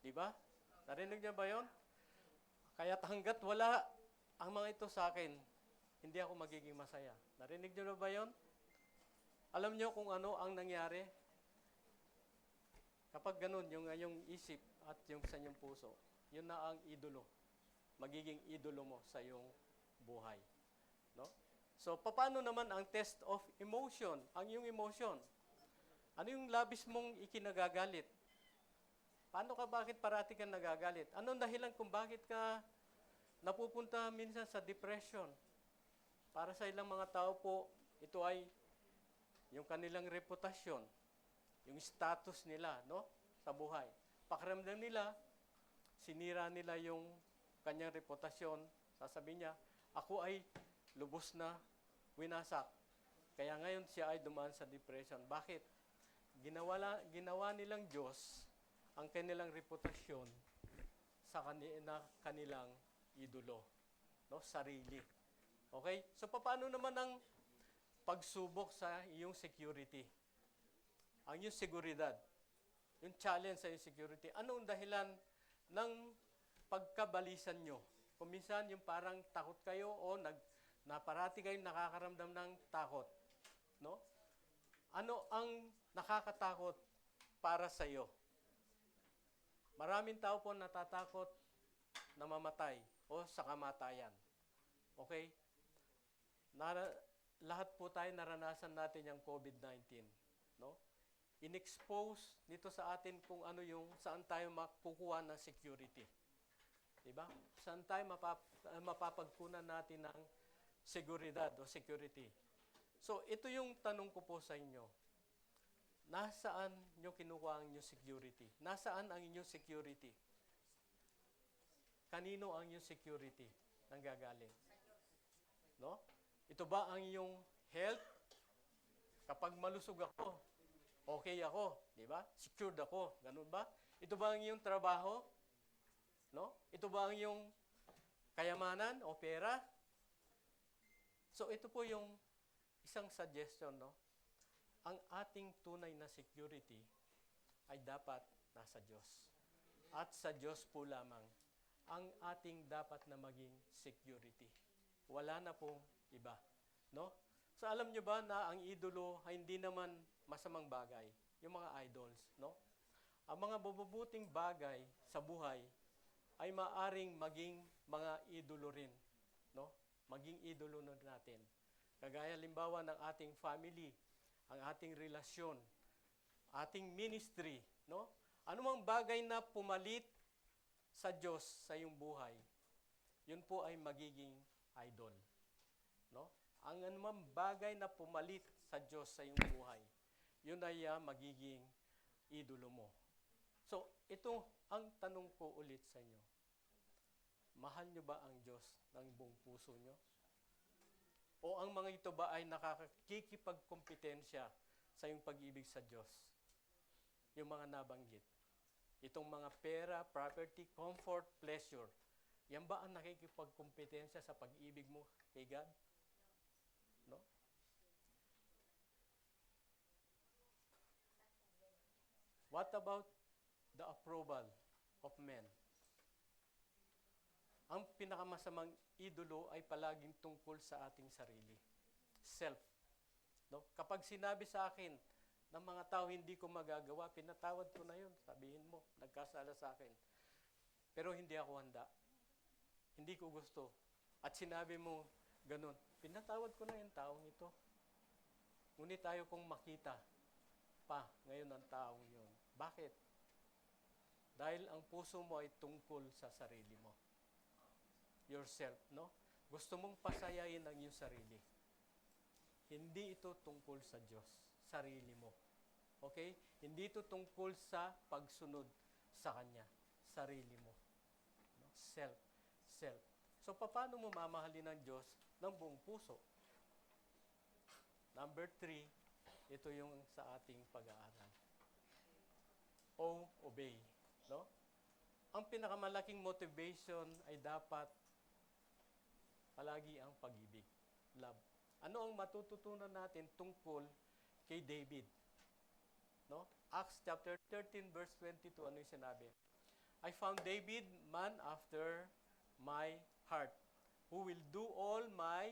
Di ba? Narinig niyo ba yon? Kaya't hanggat wala ang mga ito sa akin, hindi ako magiging masaya. Narinig niyo na ba yon? Alam niyo kung ano ang nangyari? Kapag ganun, yung isip at yung sa inyong puso, yun na ang idolo. Magiging idolo mo sa iyong buhay. No? So, paano naman ang test of emotion? Ang iyong emotion. Ano yung labis mong ikinagagalit? Bakit parati kang nagagalit? Anong dahilan kung bakit ka napupunta minsan sa depression? Para sa ilang mga tao po, ito ay yung kanilang reputasyon, yung status nila, no? sa buhay. Pakiramdam nila, sinira nila yung kanyang reputasyon. Sasabihin niya, ako ay lubos na winasak. Kaya ngayon siya ay dumaan sa depression. Bakit? Ginawa nilang Diyos ang kanilang reputasyon sa kanilang idolo, no? Sarili. Okay? So paano naman ang pagsubok sa iyong security? Ang iyong seguridad. Yung challenge sa iyong security. Anong dahilan ng pagkabalisan nyo? Kung minsan yung parang takot kayo o naparati kayo nakakaramdam ng takot. No? Ano ang nakakatakot para sa iyo? Maraming tao po natatakot na mamatay o sa kamatayan. Okay? Lahat po tayo naranasan natin yung COVID-19. No? In-expose nito sa atin kung ano saan tayo makukuha ng security. Diba? Saan tayo mapapagkunan natin ng seguridad o security. So, ito yung tanong ko po sa inyo. Nasaan nyo kinukuha ang inyong security? Nasaan ang inyong security? Kanino ang inyong security nanggagaling? No? Ito ba ang iyong health? Kapag malusog ako, okay ako, di ba? Secured ako, ganun ba? Ito ba ang iyong trabaho? No? Ito ba ang iyong kayamanan o pera? So ito po yung isang suggestion, no? Ang ating tunay na security ay dapat nasa Diyos. At sa Diyos po lamang ang ating dapat na maging security. Wala na pong iba, no? So alam nyo ba na ang idolo ay hindi naman masamang bagay, yung mga idols, no? Ang mga mabubuting bagay sa buhay ay maaring maging mga idolo rin, no? Maging idolo na natin. Kagaya limbawa ng ating family, ang ating relasyon, ating ministry, no? Anumang bagay na pumalit sa Diyos sa iyong buhay, yun po ay magiging idol, no? Ang anumang bagay na pumalit sa Diyos sa iyong buhay, yun ay magiging idolo mo. So, ito ang tanong ko ulit sa inyo. Mahal nyo ba ang Diyos ng buong puso nyo? O ang mga ito ba ay nakakikipagkompetensya sa iyong pag-ibig sa Diyos? Yung mga nabanggit. Itong mga pera, property, comfort, pleasure. Yan ba ang nakikipagkompetensya sa pag-ibig mo kay God? No? What about the approval of men? Ang pinakamasamang idolo ay palaging tungkol sa ating sarili. Self. No? Kapag sinabi sa akin ng mga tao hindi ko magagawa, pinatawad ko na yun. Sabihin mo, nagkasala sa akin. Pero hindi ako handa. Hindi ko gusto. At sinabi mo, ganun, pinatawad ko na yung taong ito. Ngunit tayo kong makita pa ngayon ang taong yun. Bakit? Dahil ang puso mo ay tungkol sa sarili mo. Yourself, no? Gusto mong pasayain ang iyong sarili. Hindi ito tungkol sa Diyos, sarili mo. Okay? Hindi ito tungkol sa pagsunod sa Kanya, sarili mo. No? Self. So, paano mo mamahalin ang Diyos ng buong puso? Number 3, ito yung sa ating pag-aaral. Obey. No? Ang pinakamalaking motivation ay dapat palagi ang pag-ibig, love. Ano ang matututunan natin tungkol kay David? No? Acts chapter 13 verse 22, ano yung sinabi? I found David, man after my heart, who will do all my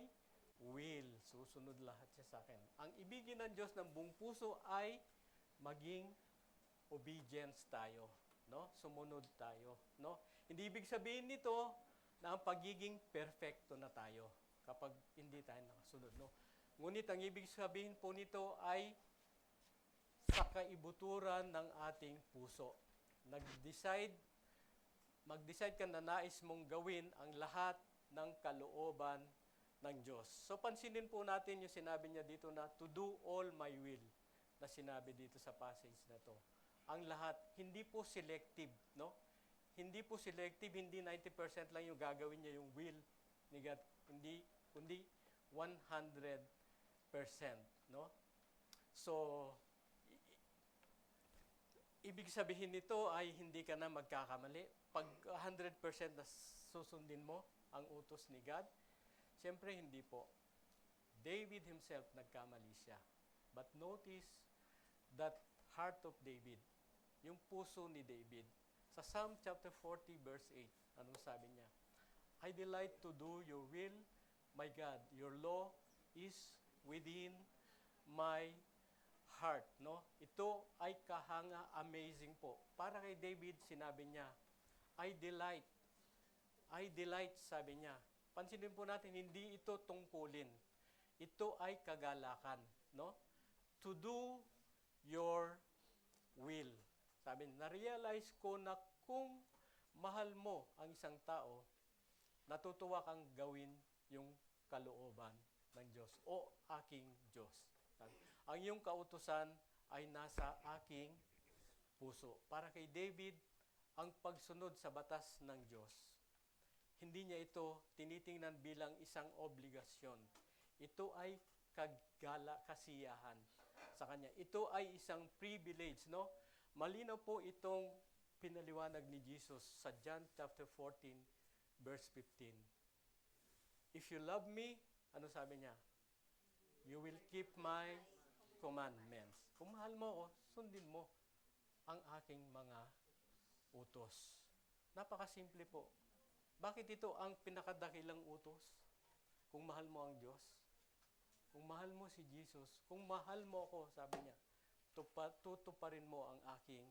will. Susunod lahat siya sa akin. Ang ibigin ng Diyos ng buong puso ay maging obedience tayo, no? Sumunod tayo, no? Hindi ibig sabihin nito na ang pagiging perfecto na tayo kapag hindi tayo nakasunod, no? Ngunit ang ibig sabihin po nito ay sa kaibuturan ng ating puso. Mag-decide ka na nais mong gawin ang lahat ng kalooban ng Diyos. So pansinin po natin yung sinabi niya dito na to do all my will na sinabi dito sa passage na to. ang lahat. Hindi po selective, no? Hindi po selective, hindi 90% lang yung gagawin niya yung will ni God. Hindi, kundi 100%, no? So, ibig sabihin nito ay hindi ka na magkakamali. Pag 100% na susundin mo ang utos ni God, siyempre hindi po. David himself nagkamali siya. But notice that heart of David, yung puso ni David. Sa Psalm chapter 40 verse 8, anong sabi niya? I delight to do your will, my God. Your law is within my heart, no? Ito ay kahanga amazing po. Para kay David, sinabi niya, I delight. I delight, sabi niya. Pansinin po natin, hindi ito tungkulin. Ito ay kagalakan, no? To do your will. Sabi, na-realize ko na kung mahal mo ang isang tao, natutuwa kang gawin yung kalooban ng Diyos o aking Diyos. Sabi, ang iyong kautusan ay nasa aking puso. Para kay David, ang pagsunod sa batas ng Diyos, hindi niya ito tinitingnan bilang isang obligasyon. Ito ay kasiyahan sa kanya. Ito ay isang privilege, no? Malinaw po itong pinaliwanag ni Jesus sa John chapter 14 verse 15. If you love me, ano sabi niya? You will keep my commandments. Kung mahal mo ako, sundin mo ang aking mga utos. Napakasimple po. Bakit ito ang pinakadakilang utos? Kung mahal mo ang Diyos, kung mahal mo si Jesus, kung mahal mo ako, sabi niya, tutuparin mo ang aking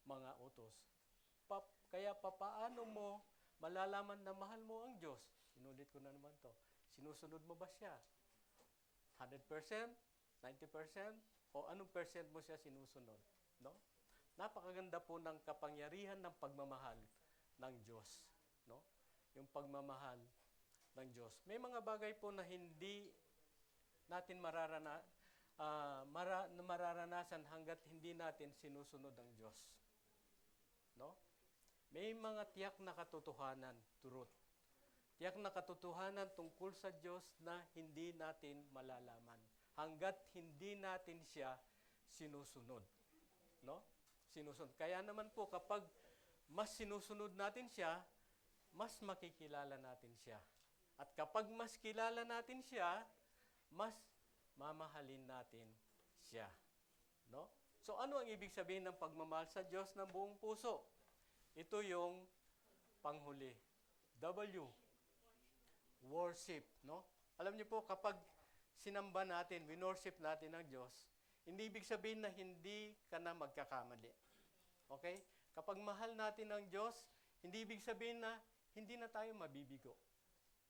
mga utos. Kaya papaano mo malalaman na mahal mo ang Diyos? Inulit ko na naman to. Sinusunod mo ba siya? 100%? 90%? O anong percent mo siya sinusunod? No? Napakaganda po ng kapangyarihan ng pagmamahal ng Diyos. No? Yung pagmamahal ng Diyos. May mga bagay po na hindi natin mararanasan hanggat hindi natin sinusunod ang Diyos. No? May mga tiyak na katotohanan, truth. Tiyak na katotohanan tungkol sa Diyos na hindi natin malalaman hanggat hindi natin siya sinusunod. No? Sinusunod. Kaya naman po kapag mas sinusunod natin siya, mas makikilala natin siya. At kapag mas kilala natin siya, mas mamahalin natin siya. No? So ano ang ibig sabihin ng pagmamahal sa Diyos ng buong puso? Ito yung panghuli. W. Worship. No? Alam niyo po, kapag sinamba natin, winorship natin ang Diyos, hindi ibig sabihin na hindi ka na magkakamali. Okay? Kapag mahal natin ang Diyos, hindi ibig sabihin na hindi na tayo mabibigo.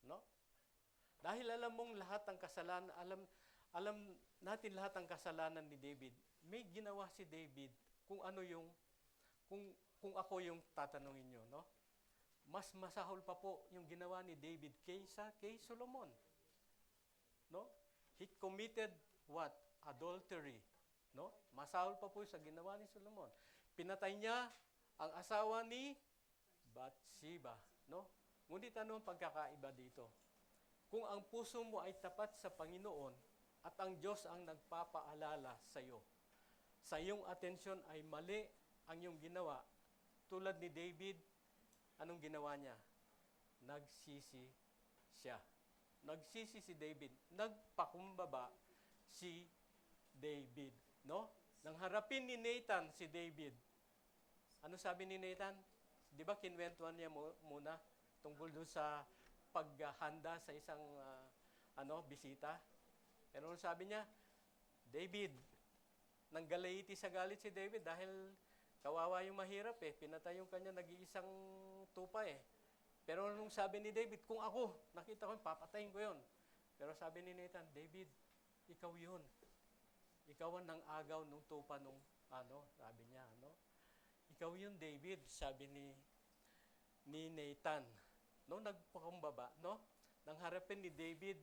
No? Dahil alam mong lahat ng kasalanan, alam natin lahat ng kasalanan ni David. May ginawa si David kung ano yung kung ako yung tatanungin niyo, no? Mas masahol pa po yung ginawa ni David kaysa kay Solomon. No? He committed what? Adultery, no? Masahol pa po sa ginawa ni Solomon. Pinatay niya ang asawa ni Bathsheba, no? Ngunit ano ang pagkakaiba dito? Kung ang puso mo ay tapat sa Panginoon at ang Diyos ang nagpapaalala sa iyo, sa iyong atensyon ay mali ang iyong ginawa, tulad ni David, anong ginawa niya? Nagsisi siya. Nagsisi si David. Nagpakumbaba si David, no? Nang harapin ni Nathan si David. Ano sabi ni Nathan? Di ba kinwentuhan niya muna tungkol doon sa paghahanda sa isang bisita? Pero sabi niya, David, nanggalaiti sa galit si David dahil kawawa yung mahirap pinatay yung kanya nag-iisang tupa Pero nung sabi ni David, kung ako, nakita ko, papatayin ko yun. Pero sabi ni Nathan, David, ikaw yun. Ikaw ang nang-agaw nung tupa nung, sabi niya, Ikaw yun, David, sabi ni Nathan. No, nagpakumbaba, no? Nang harapin ni David,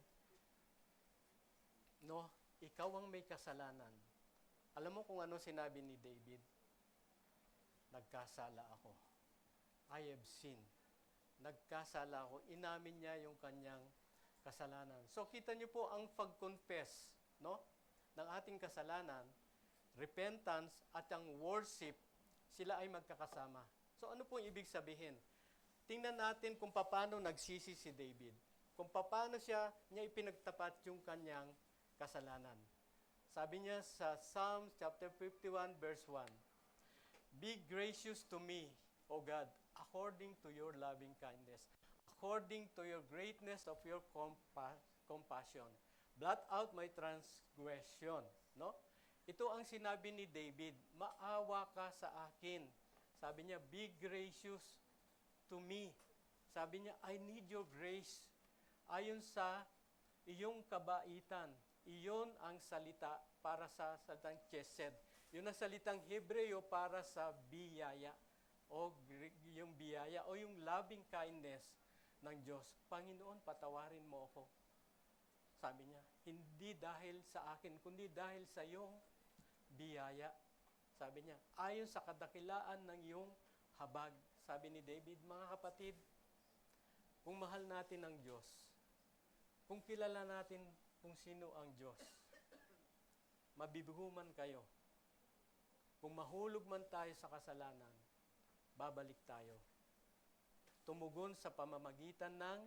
no, ikaw ang may kasalanan. Alam mo kung ano sinabi ni David? nagkasala ako. I have sinned. Nagkasala ako. Inamin niya yung kanyang kasalanan. So kita niyo po ang pag-confess, no, ng ating kasalanan, repentance at ang worship, sila ay magkakasama. So ano pong ibig sabihin? Tingnan natin kung paano nagsisi si David. Kung paano niya ipinagtapat yung kanyang kasalanan. Sabi niya sa Psalms chapter 51 verse 1, "Be gracious to me, O God, according to your loving kindness, according to your greatness of your compassion. Blot out my transgression." No? Ito ang sinabi ni David, maawa ka sa akin. Sabi niya, be gracious to me. Sabi niya, I need your grace. Ayon sa iyong kabaitan. Iyon ang salita para sa salitang chesed. Yun ang salitang Hebreo para sa biyaya o yung biyaya o yung loving kindness ng Diyos. Panginoon, patawarin mo ako. Sabi niya, hindi dahil sa akin, kundi dahil sa iyong biyaya. Sabi niya, ayon sa kadakilaan ng iyong habag. Sabi ni David, mga kapatid, kung mahal natin ang Diyos, kung kilala natin kung sino ang Diyos, mabibihuman kayo. Kung mahulog man tayo sa kasalanan, babalik tayo. Tumugon sa pamamagitan ng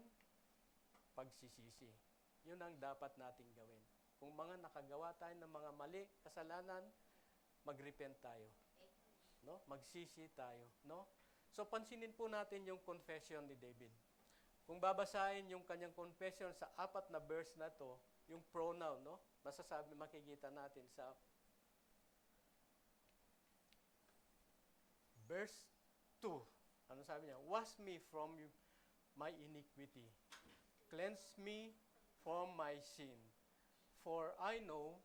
pagsisisi. Yun ang dapat nating gawin. Kung mga nakagawa tayo ng mga mali, kasalanan, mag-repent tayo. No? Magsisi tayo. No? So, pansinin po natin yung confession ni David. Kung babasahin yung kanyang confession sa 4 na verse na to, yung pronoun, no? Masasabi, makikita natin sa verse 2. Ano sabi niya? Wash me from my iniquity. Cleanse me from my sin. For I know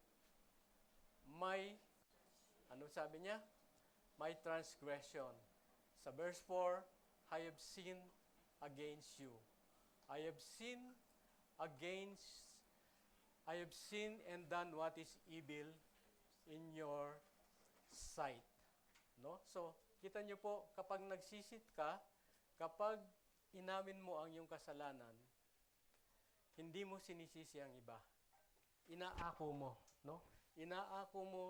ano sabi niya? My transgression. Sa verse 4, I have sinned against you. I have sinned and done what is evil in your sight. No? So, kita niyo po, kapag nagsisit ka, kapag inamin mo ang iyong kasalanan, hindi mo sinisisi ang iba. Inaako mo, no? Inaako mo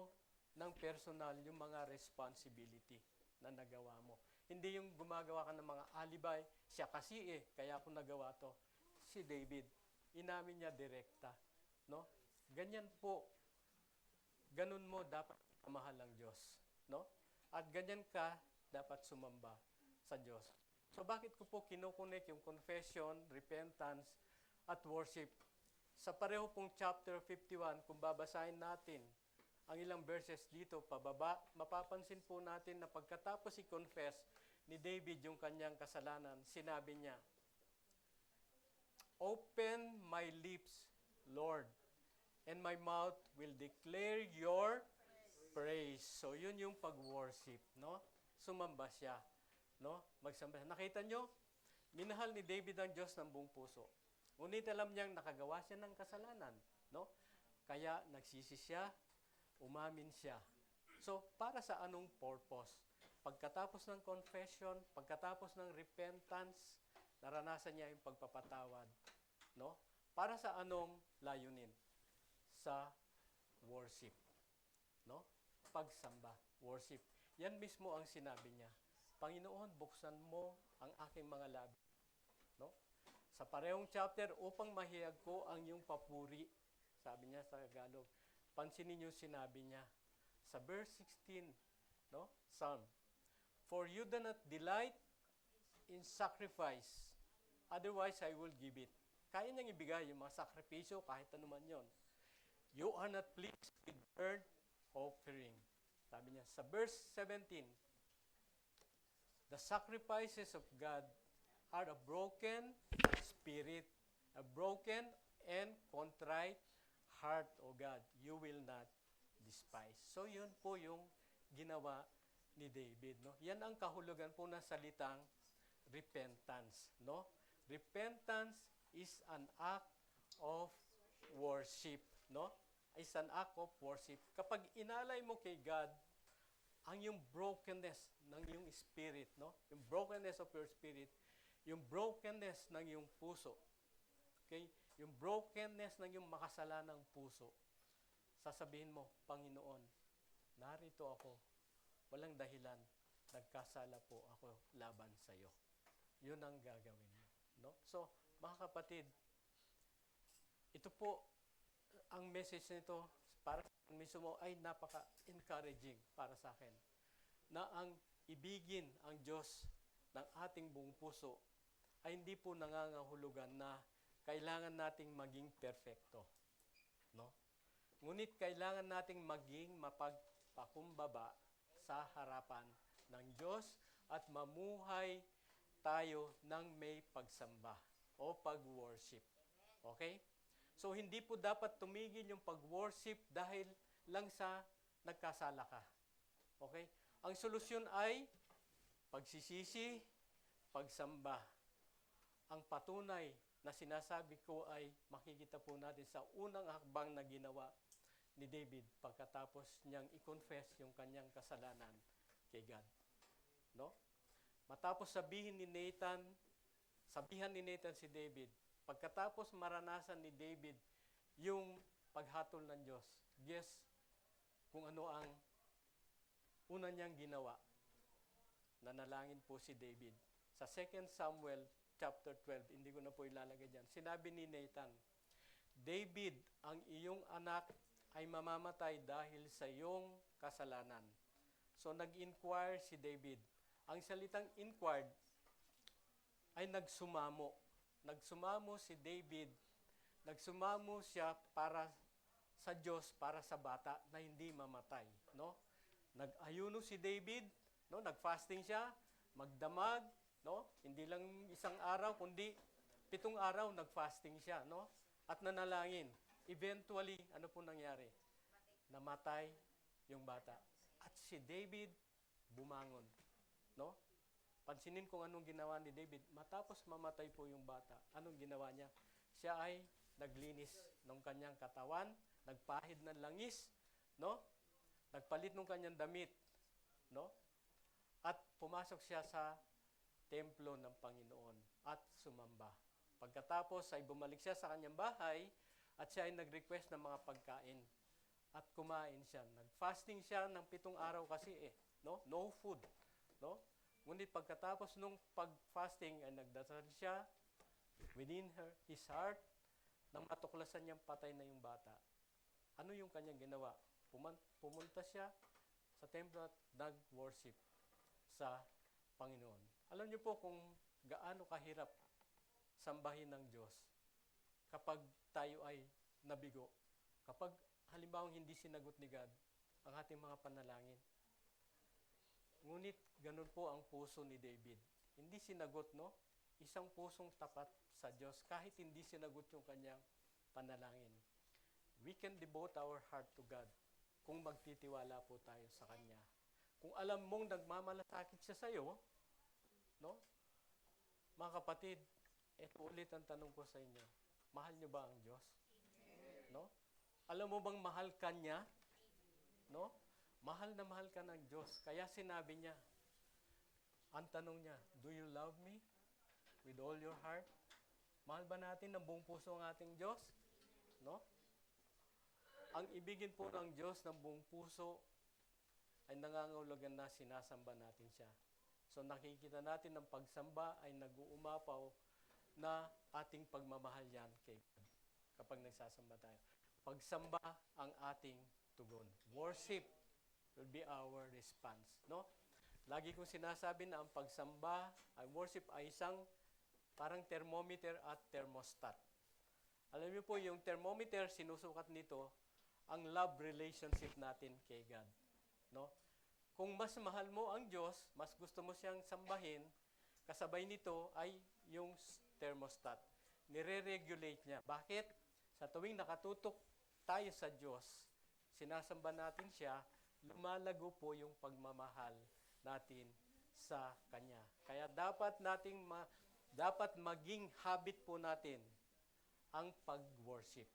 ng personal yung mga responsibility na nagawa mo. Hindi yung gumagawa ka ng mga alibay, siya kasi kaya ako nagawa to. Si David, inamin niya direkta, no? Ganyan po. Ganun mo dapat kamahal ang Diyos, no? At ganyan ka dapat sumamba sa Diyos. So bakit ko po kinukunik yung confession, repentance, at worship? Sa pareho pong chapter 51, kung babasahin natin ang ilang verses dito pababa, mapapansin po natin na pagkatapos i-confess ni David yung kanyang kasalanan, sinabi niya, "Open my lips, Lord, and my mouth will declare your praise." So yun yung pag-worship, no? Sumamba siya, no? Magsamba siya. Nakita nyo? Minahal ni David ang Diyos ng buong puso. Ngunit alam niyang nakagawa siya ng kasalanan, no? Kaya nagsisi siya, umamin siya. So, para sa anong purpose? Pagkatapos ng confession, pagkatapos ng repentance, naranasan niya yung pagpapatawad, no? Para sa anong layunin? Sa worship, no? Pagsamba, worship. Yan mismo ang sinabi niya. Panginoon, buksan mo ang aking mga labi. No? Sa parehong chapter, upang mahiyag ko ang iyong papuri, sabi niya sa Tagalog. Pansinin niyo sinabi niya. Sa verse 16, no? Psalm, "For you do not delight in sacrifice, otherwise I will give it." Kaya niyang ibigay yung mga sakripisyo kahit anuman yon. "You are not pleased with burnt offering." Sabi niya, sa verse 17, "The sacrifices of God are a broken spirit, a broken and contrite heart, O God, you will not despise." So yun po yung ginawa ni David, no? Yan ang kahulugan po ng salitang repentance, no? Repentance is an act of worship, no? Is an act of worship. Kapag inalay mo kay God ang yung brokenness ng iyong spirit, no? Yung brokenness of your spirit, yung brokenness ng iyong puso. Okay? Yung brokenness ng iyong makasalanang puso. Sasabihin mo, Panginoon, narito ako. Walang dahilan. Nagkasala po ako laban sa iyo. Yun ang gagawin mo. No? So, mga kapatid, ito po, ang message nito para sa akin mismo ay napaka-encouraging para sa akin. Na ang ibigin ang Diyos ng ating buong puso ay hindi po nangangahulugan na kailangan nating maging perfecto. No? Ngunit kailangan nating maging mapagpakumbaba sa harapan ng Diyos at mamuhay tayo ng may pagsamba o pag-worship. Okay? So, hindi po dapat tumigil yung pag-worship dahil lang sa nagkasala ka. Okay? Ang solusyon ay pagsisisi, pagsamba. Ang patunay na sinasabi ko ay makikita po natin sa unang hakbang na ginawa ni David pagkatapos niyang i-confess yung kanyang kasalanan kay God. No? Matapos sabihan ni Nathan si David, pagkatapos maranasan ni David yung paghatol ng Diyos, guess kung ano ang una niyang ginawa. Nanalangin po si David. Sa 2 Samuel chapter 12, hindi ko na po ilalagay dyan. Sinabi ni Nathan, David, ang iyong anak ay mamamatay dahil sa iyong kasalanan. So nag-inquire si David. Ang salitang inquired ay nagsumamo. Nagsumamo si David. Nagsumamo siya para sa Diyos, para sa bata na hindi mamatay, no? Nag-ayuno si David, no? Nag-fasting siya, magdamag, no? Hindi lang isang araw kundi 7 araw nag-fasting siya, no? At nanalangin. Eventually, ano po nangyari? Namatay yung bata. At si David bumangon, no? Pansinin kung anong ginawa ni David. Matapos mamatay po yung bata, anong ginawa niya? Siya ay naglinis ng kanyang katawan, nagpahid ng langis, no? Nagpalit ng kanyang damit, no? At pumasok siya sa templo ng Panginoon at sumamba. Pagkatapos ay bumalik siya sa kanyang bahay at siya ay nag-request ng mga pagkain at kumain siya. Nag-fasting siya ng 7 araw kasi no? No food, no? Ngunit pagkatapos nung pag-fasting ay nagdasal siya within his heart nang matuklasan niyang patay na yung bata. Ano yung kanyang ginawa? Pumunta siya sa templo at nag-worship sa Panginoon. Alam niyo po kung gaano kahirap sambahin ng Diyos kapag tayo ay nabigo. Kapag halimbawa hindi sinagot ni God ang ating mga panalangin. Ngunit ganun po ang puso ni David. Hindi sinagot, no? Isang pusong tapat sa Diyos kahit hindi sinagot yung kanyang panalangin. We can devote our heart to God kung magtitiwala po tayo sa Kanya. Kung alam mong nagmamalasakit siya sa iyo, no? Mga kapatid, ito ulit ang tanong ko sa inyo. Mahal niyo ba ang Diyos? No? Alam mo bang mahal ka niya? No? Mahal na mahal ka ng Diyos. Kaya sinabi niya, ang tanong niya, do you love me with all your heart? Mahal ba natin ng buong puso ang ating Diyos? No? Ang ibigin po ng Diyos ng buong puso ay nangangahulugan na sinasamba natin siya. So nakikita natin ng pagsamba ay nag-uumapaw na ating pagmamahal yan kay God kapag nagsasamba tayo. Pagsamba ang ating tugon. Worship will be our response, no? Lagi kong sinasabi na ang pagsamba, ang worship ay isang parang thermometer at thermostat. Alam niyo po, yung thermometer, sinusukat nito ang love relationship natin kay God, no? Kung mas mahal mo ang Diyos, mas gusto mo siyang sambahin, kasabay nito ay yung thermostat. Nire-regulate niya. Bakit? Sa tuwing nakatutok tayo sa Diyos, sinasamba natin siya, lumalago po yung pagmamahal natin sa Kanya. Kaya dapat maging habit po natin ang pag-worship.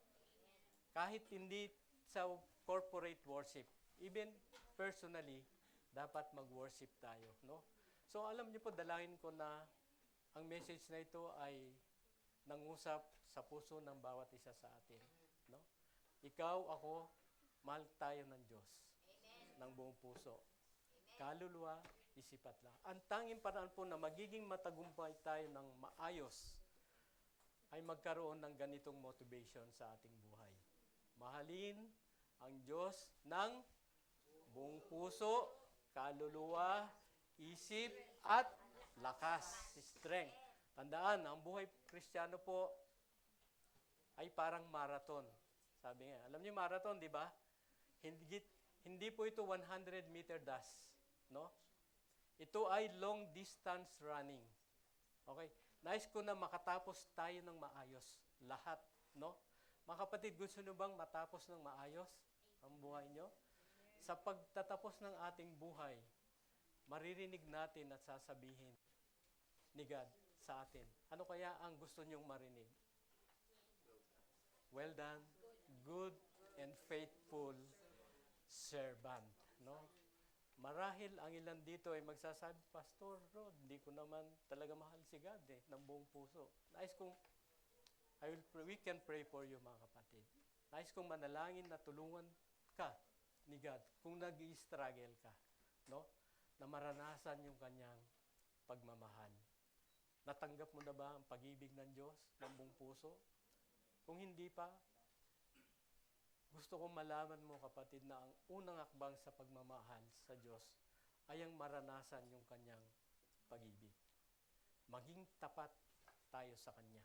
Kahit hindi sa corporate worship, even personally, dapat mag-worship tayo, no? So alam niyo po, dalangin ko na ang message na ito ay nangusap sa puso ng bawat isa sa atin, no? Ikaw, ako, mahal tayo ng Diyos ng buong puso. Kaluluwa, isip at lakas. Ang tanging paraan po na magiging matagumpay tayo ng maayos ay magkaroon ng ganitong motivation sa ating buhay. Mahalin ang Diyos ng buong puso, kaluluwa, isip, at lakas, strength. Tandaan, ang buhay Kristiyano po ay parang marathon. Sabi nga, alam niyo marathon, di ba? Hindi po ito 100-meter dash, no? Ito ay long distance running. Okay? Nais ko na makatapos tayo ng maayos. Lahat, no? Mga kapatid, gusto nyo bang matapos ng maayos ang buhay nyo? Sa pagtatapos ng ating buhay, maririnig natin at sasabihin ni God sa atin. Ano kaya ang gusto nyong marinig? Well done, good and faithful servant, no? Marahil ang ilan dito ay magsasabi, Pastor Rod, hindi ko naman talaga mahal si God ng buong puso. Nais kong, we can pray for you mga kapatid. Nais kong manalangin na tulungan ka ni God kung nag-i-struggle ka, no? Na maranasan yung kanyang pagmamahal. Natanggap mo na ba ang pag-ibig ng Diyos ng buong puso? Kung hindi pa, gusto kong malaman mo, kapatid, na ang unang hakbang sa pagmamahal sa Diyos ay ang maranasan yung kanyang pag-ibig. Maging tapat tayo sa Kanya.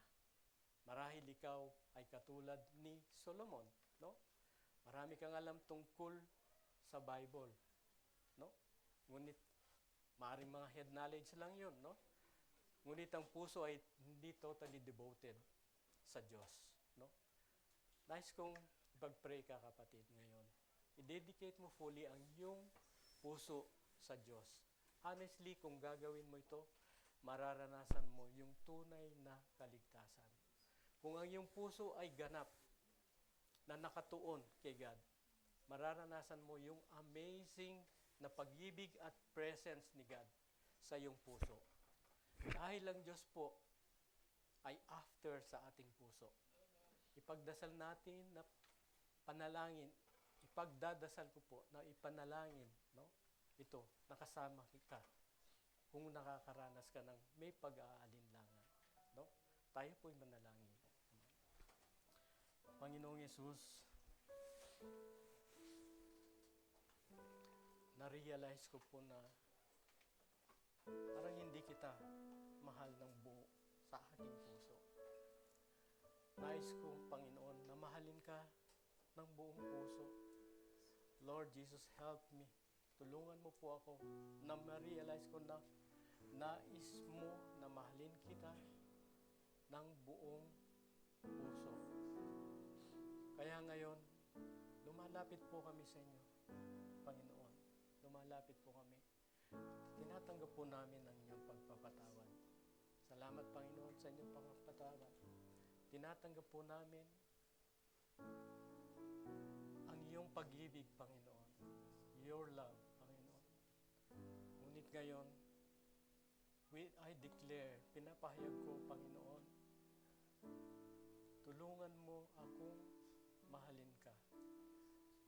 Marahil ikaw ay katulad ni Solomon, no? Marami kang alam tungkol sa Bible, no? Ngunit, maaaring mga head knowledge lang yun, no? Ngunit ang puso ay hindi totally devoted sa Diyos, no? Nais kong ipag-pray ka, kapatid, ngayon. I-dedicate mo fully ang iyong puso sa Diyos. Honestly, kung gagawin mo ito, mararanasan mo yung tunay na kaligtasan. Kung ang iyong puso ay ganap na nakatuon kay God, mararanasan mo yung amazing na pag-ibig at presence ni God sa iyong puso. Dahil ang Diyos po ay after sa ating puso. Ipagdasal natin na panalangin, ipagdadasal ko po na ipanalangin, no? Ito, nakasama ka kung nakakaranas ka ng may pag-aalinlangan, no? Tayo po'y manalangin. Panginoong Yesus, na-realize ko po na parang hindi kita mahal ng buo sa aking puso. Nais kong, Panginoon, na mahalin ka ng buong puso. Lord Jesus, help me. Tulungan mo po ako na ma-realize ko na nais mo na mahalin kita ng buong puso. Kaya ngayon, lumalapit po kami sa inyo, Panginoon. Lumalapit po kami. Tinatanggap po namin ang inyong pagpapatawad. Salamat, Panginoon, sa inyong pagpapatawad. Tinatanggap po namin ang iyong pag-ibig, Panginoon. Your love, Panginoon. Ngunit ngayon, I declare, pinapahayag ko, Panginoon, tulungan mo akong mahalin ka.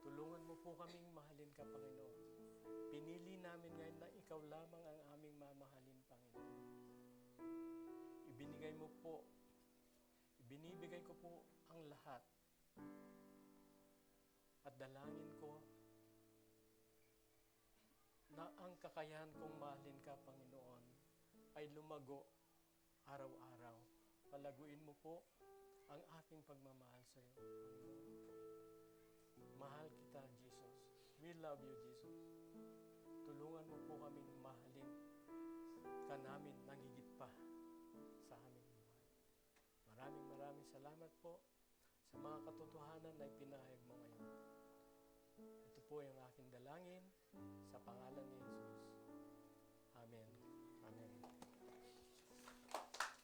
Tulungan mo po kaming mahalin ka, Panginoon. Pinili namin ngayon na ikaw lamang ang aming mamahalin, Panginoon. Ibinibigay ko po ang lahat. At dalangin ko na ang kakayahan kong mahalin ka, Panginoon, ay lumago araw-araw. Palaguin mo po ang aking pagmamahal sa iyo, Panginoon. Mahal kita, Jesus. We love you, Jesus. Tulungan mo po kaming mahalin ka namin nang higit pa sa aming buhay. Maraming salamat po sa mga katotohanan na ipinahayag mo ngayon. Ito po yung aking dalangin sa pangalan ni Jesus.